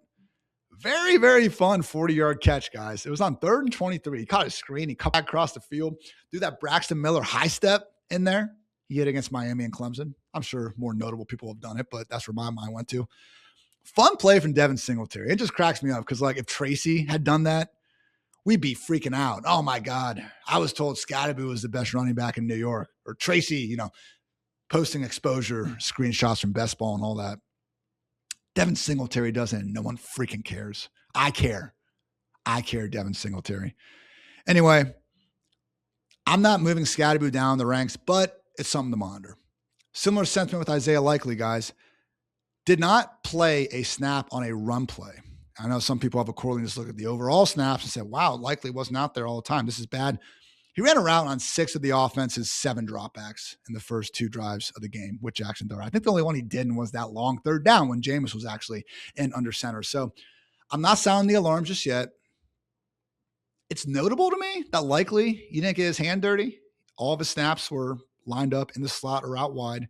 Very, very fun 40-yard catch, guys. It was on 3rd and 23. He caught a screen. He cut back across the field. Do that Braxton Miller high step in there. He hit against Miami and Clemson. I'm sure more notable people have done it, but that's where my mind went to. Fun play from Devin Singletary. It just cracks me up because, if Tracy had done that, we'd be freaking out. Oh, my God. I was told Scatterboo was the best running back in New York. Or Tracy, posting exposure screenshots from Best Ball and all that. Devin Singletary doesn't, and no one freaking cares. I care. Devin Singletary. Anyway, I'm not moving Scatterboo down the ranks, but it's something to monitor. Similar sentiment with Isaiah Likely, guys. Did not play a snap on a run play. I know some people have a quarterly just look at the overall snaps and say, wow, Likely wasn't out there all the time. This is bad. He ran a route on 6 of the offense's 7 dropbacks in the first 2 drives of the game with Jackson Dart. I think the only one he didn't was that long 3rd down when Jameis was actually in under center. So I'm not sounding the alarm just yet. It's notable to me that Likely he didn't get his hand dirty. All of his snaps were lined up in the slot or out wide.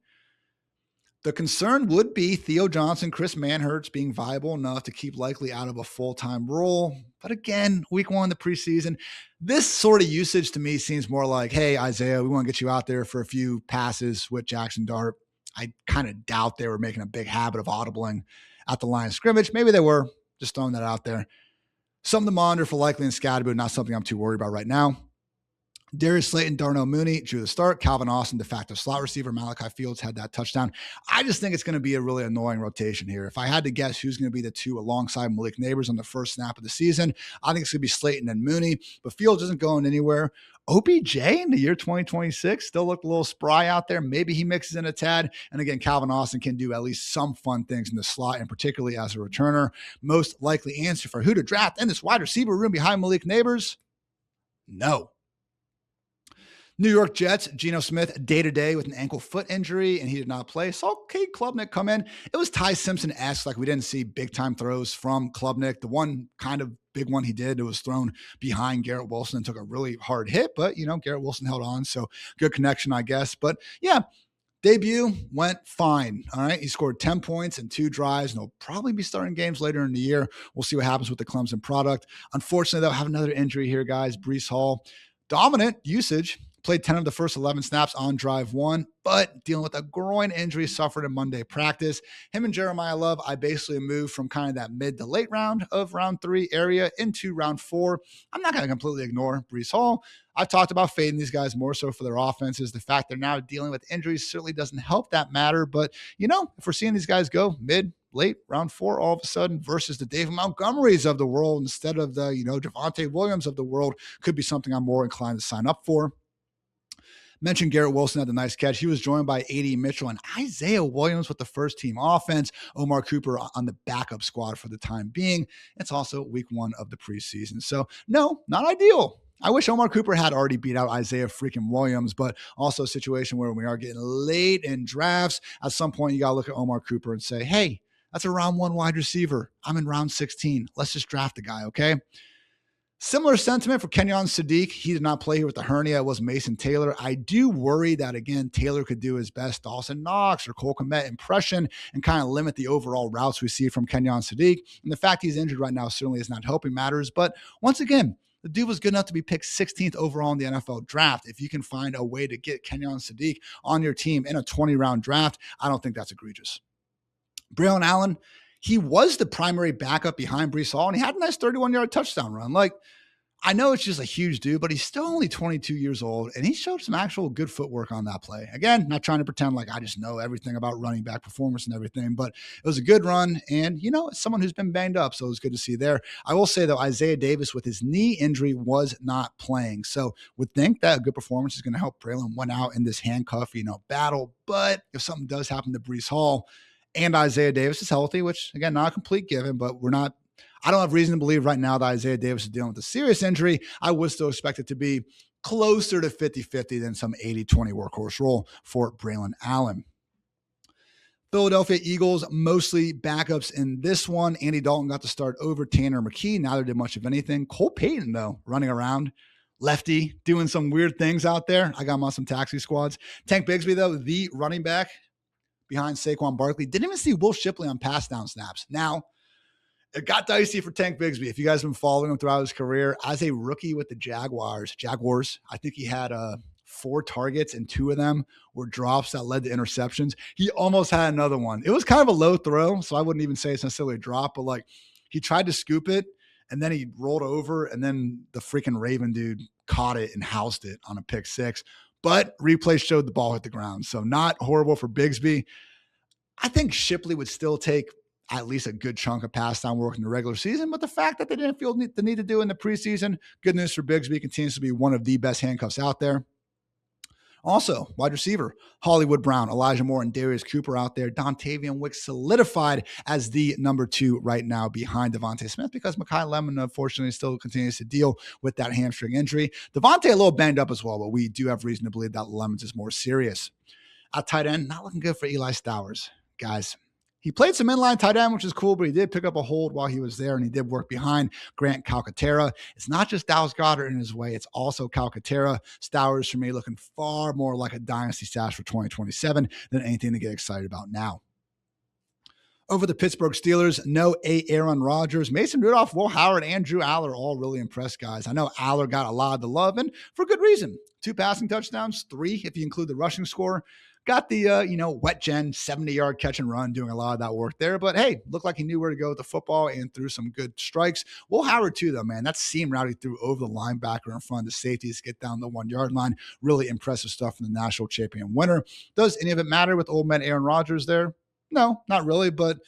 The concern would be Theo Johnson, Chris Manhertz being viable enough to keep Likely out of a full-time role. But again, week 1 of the preseason, this sort of usage to me seems more like, hey, Isaiah, we want to get you out there for a few passes with Jackson Dart. I kind of doubt they were making a big habit of audibling at the line of scrimmage. Maybe they were, just throwing that out there. Something to monitor for Likely and Scatterboo, not something I'm too worried about right now. Darius Slayton, Darnell Mooney drew the start. Calvin Austin, de facto slot receiver. Malachi Fields had that touchdown. I just think it's going to be a really annoying rotation here. If I had to guess who's going to be the two alongside Malik Neighbors on the first snap of the season, I think it's going to be Slayton and Mooney, but Fields isn't going anywhere. OBJ in the year 2026 still looked a little spry out there. Maybe he mixes in a tad. And again, Calvin Austin can do at least some fun things in the slot, and particularly as a returner. Most likely answer for who to draft in this wide receiver room behind Malik Neighbors? No. New York Jets, Geno Smith, day-to-day with an ankle foot injury, and he did not play. Saw Cade Klubnik come in. It was Ty Simpson-esque, like we didn't see big-time throws from Klubnik. The one kind of big one he did, it was thrown behind Garrett Wilson and took a really hard hit, but, Garrett Wilson held on, so good connection, I guess. But, yeah, debut went fine, all right? He scored 10 points in 2 drives, and he'll probably be starting games later in the year. We'll see what happens with the Clemson product. Unfortunately, they'll have another injury here, guys. Breece Hall, dominant usage. Played 10 of the first 11 snaps on drive 1, but dealing with a groin injury suffered in Monday practice. Him and Jeremiyah Love, I basically moved from kind of that mid to late round of round 3 area into round 4. I'm not going to completely ignore Breece Hall. I've talked about fading these guys more so for their offenses. The fact they're now dealing with injuries certainly doesn't help that matter. But, if we're seeing these guys go mid, late, round 4 all of a sudden versus the David Montgomerys of the world instead of the, Javonte Williams of the world could be something I'm more inclined to sign up for. Mentioned Garrett Wilson had the nice catch. He was joined by A.D. Mitchell and Isaiah Williams with the first team offense. Omar Cooper on the backup squad for the time being. It's also week 1 of the preseason. So no, not ideal. I wish Omar Cooper had already beat out Isaiah freaking Williams, but also a situation where we are getting late in drafts. At some point, you got to look at Omar Cooper and say, hey, that's a round 1 wide receiver. I'm in round 16. Let's just draft the guy, okay? Similar sentiment for Kenyon Sadiq. He did not play here with the hernia. It was Mason Taylor. I do worry that, again, Taylor could do his best Dawson Knox or Cole Kmet impression and kind of limit the overall routes we see from Kenyon Sadiq. And the fact he's injured right now certainly is not helping matters. But once again, the dude was good enough to be picked 16th overall in the NFL draft. If you can find a way to get Kenyon Sadiq on your team in a 20-round draft, I don't think that's egregious. Braylon Allen, he was the primary backup behind Breece Hall, and he had a nice 31-yard touchdown run. Like, I know it's just a huge dude, but he's still only 22 years old, and he showed some actual good footwork on that play. Again, not trying to pretend like I just know everything about running back performance and everything, but it was a good run, and, it's someone who's been banged up, so it was good to see there. I will say, though, Isaiah Davis with his knee injury was not playing, so would think that a good performance is going to help Braylon win out in this handcuff, battle, but if something does happen to Breece Hall and Isaiah Davis is healthy, which, again, not a complete given, but I don't have reason to believe right now that Isaiah Davis is dealing with a serious injury. I would still expect it to be closer to 50-50 than some 80-20 workhorse role for Braylon Allen. Philadelphia Eagles, mostly backups in this one. Andy Dalton got to start over Tanner McKee. Neither did much of anything. Cole Payton, though, running around. Lefty, doing some weird things out there. I got him on some taxi squads. Tank Bigsby, though, the running back behind Saquon Barkley. Didn't even see Will Shipley on pass down snaps. Now, it got dicey for Tank Bigsby. If you guys have been following him throughout his career, as a rookie with the Jaguars, I think he had 4 targets and 2 of them were drops that led to interceptions. He almost had another one. It was kind of a low throw, so I wouldn't even say it's necessarily a drop, but he tried to scoop it and then he rolled over and then the freaking Raven dude caught it and housed it on a pick 6. But replay showed the ball hit the ground. So not horrible for Bigsby. I think Shipley would still take at least a good chunk of pass down work in the regular season, but the fact that they didn't feel the need to do in the preseason, good news for Bigsby, continues to be one of the best handcuffs out there. Also, wide receiver, Hollywood Brown, Elijah Moore, and Darius Cooper out there. Dontavian Wicks solidified as the number 2 right now behind Devontae Smith because Mekhi Lemon, unfortunately, still continues to deal with that hamstring injury. Devontae a little banged up as well, but we do have reason to believe that Lemons is more serious. At tight end, not looking good for Eli Stowers. Guys, he played some inline tight end, which is cool, but he did pick up a hold while he was there, and he did work behind Grant Calcaterra. It's not just Dallas Goedert in his way. It's also Calcaterra. Stowers, for me, looking far more like a dynasty stash for 2027 than anything to get excited about now. Over the Pittsburgh Steelers, no Aaron Rodgers. Mason Rudolph, Will Howard, and Drew Aller all really impressed, guys. I know Aller got a lot of the love, and for good reason. 2 passing touchdowns, 3 if you include the rushing score. Got the, wet gen 70-yard catch and run, doing a lot of that work there. But hey, looked like he knew where to go with the football and threw some good strikes. Will Howard too, though, man. That seam route he threw over the linebacker in front of the safeties, get down the 1-yard line. Really impressive stuff from the national champion winner. Does any of it matter with old man Aaron Rodgers there? No, not really. But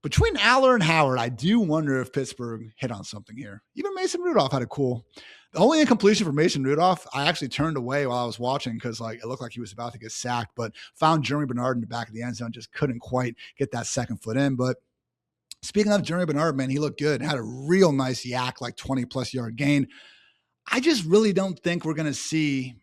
between Aller and Howard, I do wonder if Pittsburgh hit on something here. Even Mason Rudolph had a cool. The only incompletion for Mason Rudolph, I actually turned away while I was watching because it looked like he was about to get sacked, but found Jeremy Bernard in the back of the end zone, just couldn't quite get that second foot in. But speaking of Jeremy Bernard, man, he looked good. Had a real nice yak, 20-plus yard gain. I just really don't think we're going to see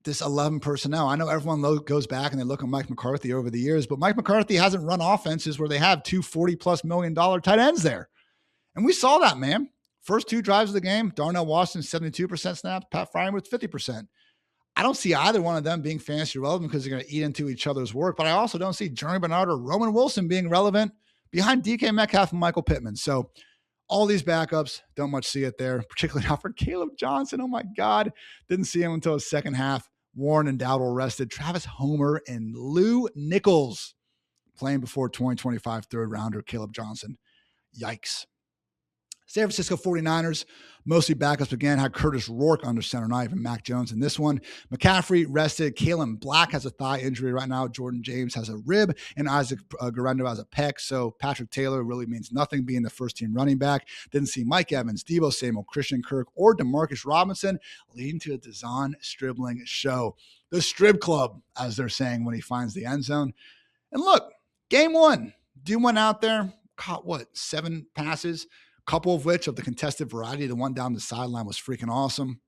this 11 personnel. I know everyone goes back and they look at Mike McCarthy over the years, but Mike McCarthy hasn't run offenses where they have two $40+ million tight ends there. And we saw that, man. First 2 drives of the game, Darnell Washington, 72% snaps, Pat Fryermuth, 50%. I don't see either one of them being fantasy relevant because they're going to eat into each other's work, but I also don't see Jeremy Bernard or Roman Wilson being relevant behind DK Metcalf and Michael Pittman. So all these backups, don't much see it there, particularly not for Caleb Johnson. Oh my God. Didn't see him until the second half. Warren and Dowdle rested. Travis Homer and Lou Nichols playing before 2025 third rounder Caleb Johnson. Yikes. San Francisco 49ers, mostly backups again, had Curtis Rourke under center, not even Mac Jones in this one. McCaffrey rested. Kalen Black has a thigh injury right now. Jordan James has a rib, and Isaac Guerrero has a pec. So Patrick Taylor really means nothing being the first-team running back. Didn't see Mike Evans, Deebo Samuel, Christian Kirk, or DeMarcus Robinson, leading to a Dazon Stribling show. The Strib Club, as they're saying when he finds the end zone. And look, game one, dude went out there, caught 7 passes, couple of which of the contested variety, the one down the sideline was freaking awesome.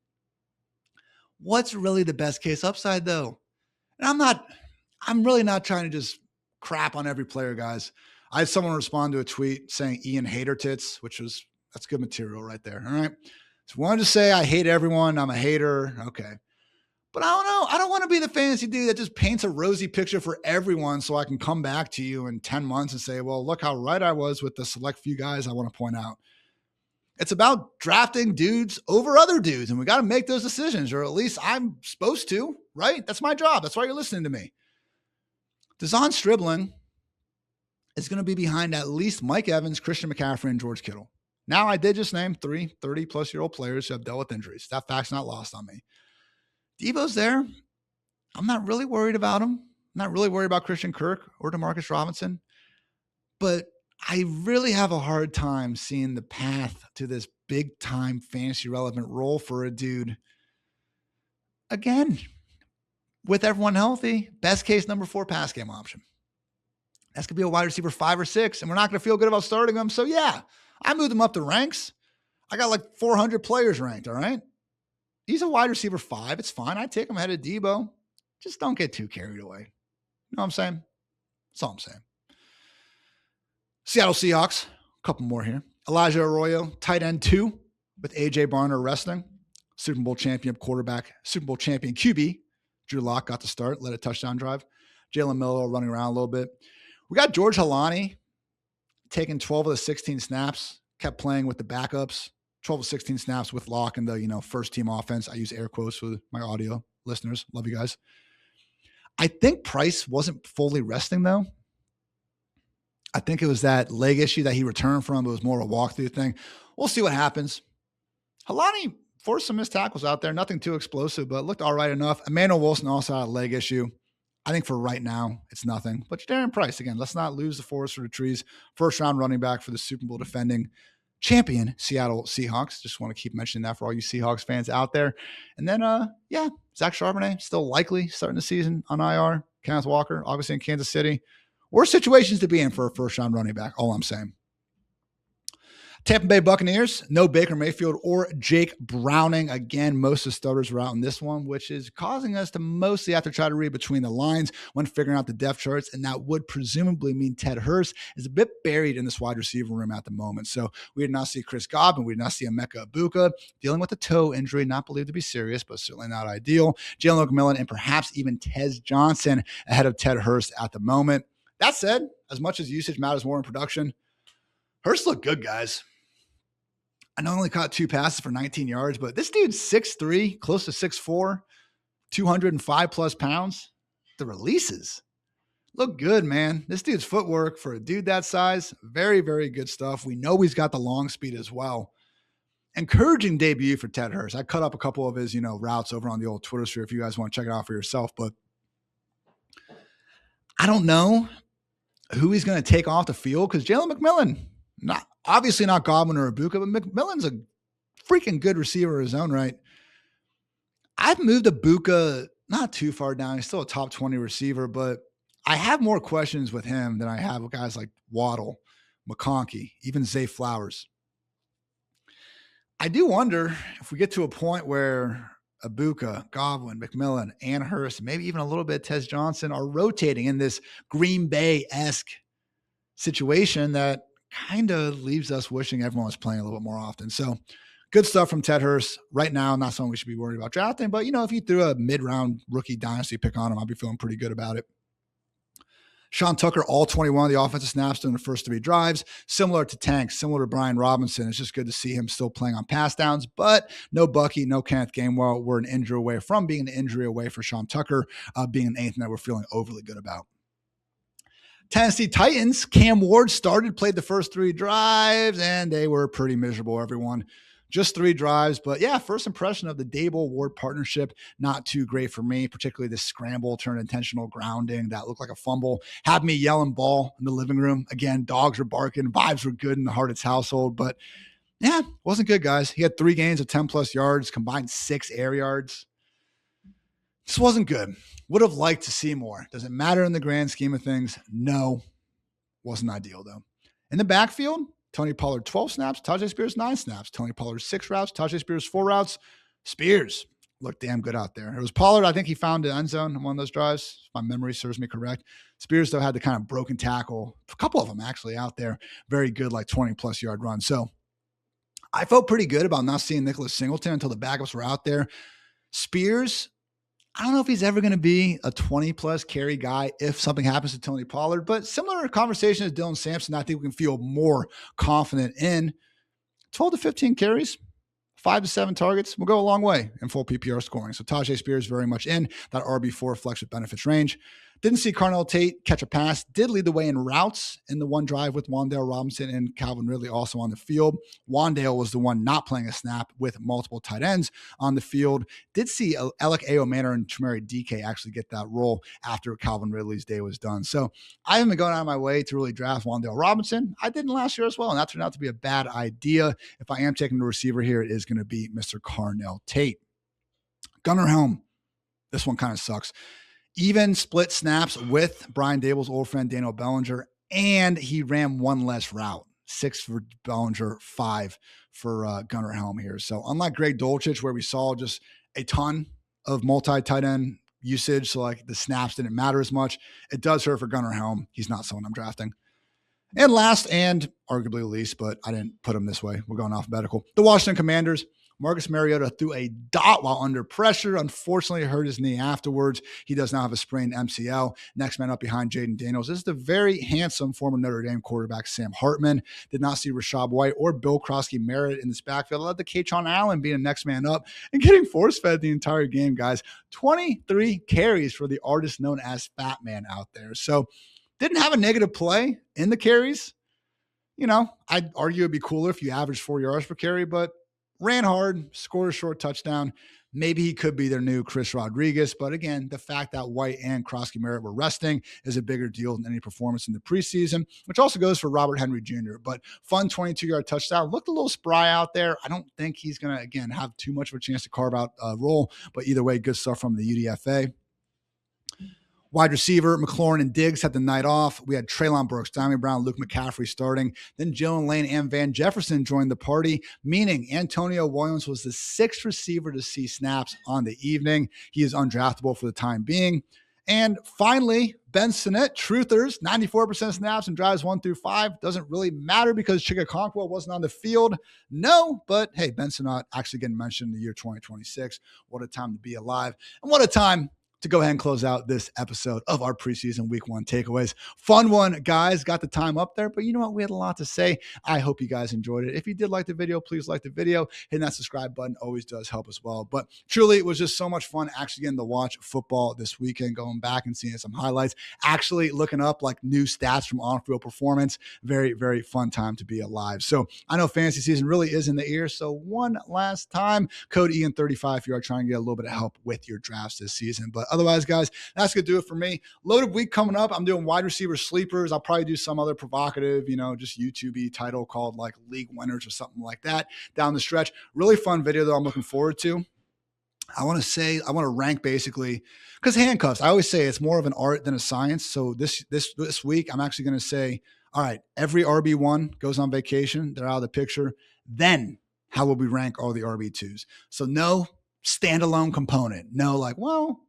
What's really the best case upside though? And I'm really not trying to just crap on every player, guys. I had someone respond to a tweet saying Ian hater tits, that's good material right there. All right. So wanted to say, I hate everyone. I'm a hater. Okay. But I don't know. I don't want to be the fantasy dude that just paints a rosy picture for everyone so I can come back to you in 10 months and say, well, look how right I was with the select few guys I want to point out. It's about drafting dudes over other dudes, and we got to make those decisions, or at least I'm supposed to, right? That's my job. That's why you're listening to me. Dazon Stribling is going to be behind at least Mike Evans, Christian McCaffrey, and George Kittle. Now, I did just name 3 30-plus-year-old players who have dealt with injuries. That fact's not lost on me. Deebo's there. I'm not really worried about him. I'm not really worried about Christian Kirk or DeMarcus Robinson. But I really have a hard time seeing the path to this big-time fantasy relevant role for a dude. Again, with everyone healthy, best case number 4 pass game option. That's going to be a wide receiver 5 or 6, and we're not going to feel good about starting him. So, yeah, I moved him up the ranks. I got 400 players ranked, all right? He's a wide receiver 5. It's fine. I take him ahead of Deebo. Just don't get too carried away. You know what I'm saying? That's all I'm saying. Seattle Seahawks, a couple more here. Elijah Arroyo, tight end 2 with A.J. Barner resting. Super Bowl champion QB. Drew Lock got the start, led a touchdown drive. Jalen Miller running around a little bit. We got George Halani taking 12 of the 16 snaps, kept playing with the backups. 12 of 16 snaps with Lock in the, first team offense. I use air quotes for my audio listeners. Love you guys. I think Price wasn't fully resting though. I think it was that leg issue that he returned from. It was more of a walkthrough thing. We'll see what happens. Halani forced some missed tackles out there. Nothing too explosive, but looked all right enough. Emmanuel Wilson also had a leg issue. I think for right now, it's nothing. But Darren Price, again, let's not lose the forest for the trees. First round running back for the Super Bowl defending champion Seattle Seahawks. Just want to keep mentioning that for all you Seahawks fans out there. And then, Zach Charbonnet still likely starting the season on IR. Kenneth Walker, obviously in Kansas City. Worst situations to be in for a first-round running back, all I'm saying. Tampa Bay Buccaneers, no Baker Mayfield or Jake Browning. Again, most of the starters were out in this one, which is causing us to mostly have to try to read between the lines when figuring out the depth charts, and that would presumably mean Ted Hurst is a bit buried in this wide receiver room at the moment. So we did not see Chris Godwin. We did not see Emeka Ibuka dealing with a toe injury, not believed to be serious, but certainly not ideal. Jalen McMillan and perhaps even Tez Johnson ahead of Ted Hurst at the moment. That said, as much as usage matters more in production, Hurst looked good, guys. I not only caught 2 passes for 19 yards, but this dude's 6'3", close to 6'4", 205 plus pounds. the releases look good, man. This dude's footwork for a dude that size, very, very good stuff. We know he's got the long speed as well. Encouraging debut for Ted Hurst. I cut up a couple of his, routes over on the old Twitter sphere if you guys want to check it out for yourself. But I don't know who he's going to take off the field because Jalen McMillan, obviously not Godwin or Ibuka, but McMillan's a freaking good receiver in his own right. I've moved Ibuka not too far down. He's still a top 20 receiver, but I have more questions with him than I have with guys like Waddle, McConkey, even Zay Flowers. I do wonder if we get to a point where Ibuka, Godwin, McMillan, and Hurst, maybe even a little bit Tez Johnson are rotating in this Green Bay-esque situation that kind of leaves us wishing everyone was playing a little bit more often. So good stuff from Ted Hurst. Right now, not something we should be worried about drafting, but if you threw a mid-round rookie dynasty pick on him, I'll be feeling pretty good about it. Sean Tucker, all 21 of the offensive snaps during the first 3 drives, similar to Tank, similar to Brian Robinson. It's just good to see him still playing on pass downs, but no Bucky, no Kenneth Gainwell. We're an injury away from being an injury away for Sean Tucker, being anything that we're feeling overly good about. Tennessee Titans, Cam Ward played the first 3 drives, and they were pretty miserable, everyone. Just 3 drives, but yeah, first impression of the Dable-Ward partnership, not too great for me, particularly this scramble turned intentional grounding that looked like a fumble. Had me yelling ball in the living room. Again, dogs were barking, vibes were good in the Hartitz household, but yeah, wasn't good, guys. He had 3 gains of 10-plus yards, combined 6 air yards. This wasn't good. Would have liked to see more. Does it matter in the grand scheme of things? No. Wasn't ideal, though. In the backfield, Tony Pollard 12 snaps, Tajay Spears 9 snaps. Tony Pollard 6 routes, Tajay Spears 4 routes. Spears looked damn good out there. It was Pollard, I think he found the end zone in one of those drives, if my memory serves me correct. Spears, though, had the kind of broken tackle, a couple of them actually out there. Very good, like 20-plus yard run. So I felt pretty good about not seeing Nicholas Singleton until the backups were out there. Spears, I don't know if he's ever going to be a 20-plus carry guy if something happens to Tony Pollard, but similar conversation as Dylan Sampson, I think we can feel more confident in. 12 to 15 carries, 5 to 7 targets will go a long way in full PPR scoring. So Tajay Spears very much in that RB4 flex with benefits range. Didn't see Carnell Tate catch a pass. Did lead the way in routes in the one drive with Wan'Dale Robinson and Calvin Ridley also on the field. Wan'Dale was the one not playing a snap with multiple tight ends on the field. Did see Alec Manor and Tamari DK actually get that role after Calvin Ridley's day was done. So I haven't been going out of my way to really draft Wan'Dale Robinson. I didn't last year as well, and that turned out to be a bad idea. If I am taking the receiver here, it is going to be Mr. Carnell Tate. Gunnar Helm. This one kind of sucks. Even split snaps with Brian Dable's old friend Daniel Bellinger, and he ran 1 less route. 6 for Bellinger, 5 for Gunnar Helm here. So unlike Greg Dulcich, where we saw just a ton of multi-tight end usage, so like the snaps didn't matter as much, it does hurt for Gunnar Helm. He's not someone I'm drafting. And last, and arguably least, but I didn't put him this way, we're going alphabetical, the Washington Commanders. Marcus Mariota threw a dot while under pressure. Unfortunately, hurt his knee afterwards. He does now have a sprained MCL. Next man up behind Jaden Daniels is the very handsome former Notre Dame quarterback, Sam Hartman. Did not see Rashad White or Bill Krosky merit in this backfield. Led to Kaytron Allen being the next man up and getting force-fed the entire game, guys. 23 carries for the artist known as Fat Man out there. So didn't have a negative play in the carries. I'd argue it'd be cooler if you averaged 4 yards per carry, but ran hard, scored a short touchdown. Maybe he could be their new Chris Rodriguez. But again, the fact that White and Krosky Merritt were resting is a bigger deal than any performance in the preseason, which also goes for Robert Henry Jr. But fun 22-yard touchdown. Looked a little spry out there. I don't think he's going to, again, have too much of a chance to carve out a role. But either way, good stuff from the UDFA. Wide receiver, McLaurin and Diggs had the night off. We had Treylon Burks, Diamond Brown, Luke McCaffrey starting. Then Jalen Lane and Van Jefferson joined the party, meaning Antonio Williams was the 6th receiver to see snaps on the evening. He is undraftable for the time being. And finally, Ben Sinnott, truthers, 94% snaps in drives 1 through 5. Doesn't really matter because Chigga wasn't on the field. No, but hey, Ben Sinnott actually getting mentioned in the year 2026. What a time to be alive. And what a time to go ahead and close out this episode of our preseason week 1 takeaways. Fun one, guys. Got the time up there, but you know what? We had a lot to say. I hope you guys enjoyed it. If you did like the video, please like the video. Hitting that subscribe button always does help as well. But truly, it was just so much fun actually getting to watch football this weekend, going back and seeing some highlights, actually looking up like new stats from on-field performance. Very, very fun time to be alive. So I know fantasy season really is in the ear. So one last time, code Ian35 if you are trying to get a little bit of help with your drafts this season. But otherwise, guys, that's going to do it for me. Loaded week coming up. I'm doing wide receiver sleepers. I'll probably do some other provocative, just YouTube-y title called like league winners or something like that down the stretch. Really fun video though I'm looking forward to. I want to rank basically because handcuffs, I always say it's more of an art than a science. So this week, I'm actually going to say, all right, every RB1 goes on vacation. They're out of the picture. Then how will we rank all the RB2s? So no standalone component. No, like, well,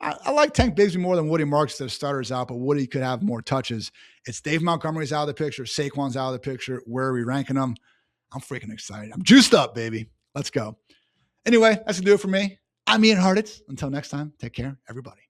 I like Tank Bigsby more than Woody Marks. Their starters out, but Woody could have more touches. It's Dave Montgomery's out of the picture. Saquon's out of the picture. Where are we ranking them? I'm freaking excited. I'm juiced up, baby. Let's go. Anyway, that's going to do it for me. I'm Ian Hartitz. Until next time, take care, everybody.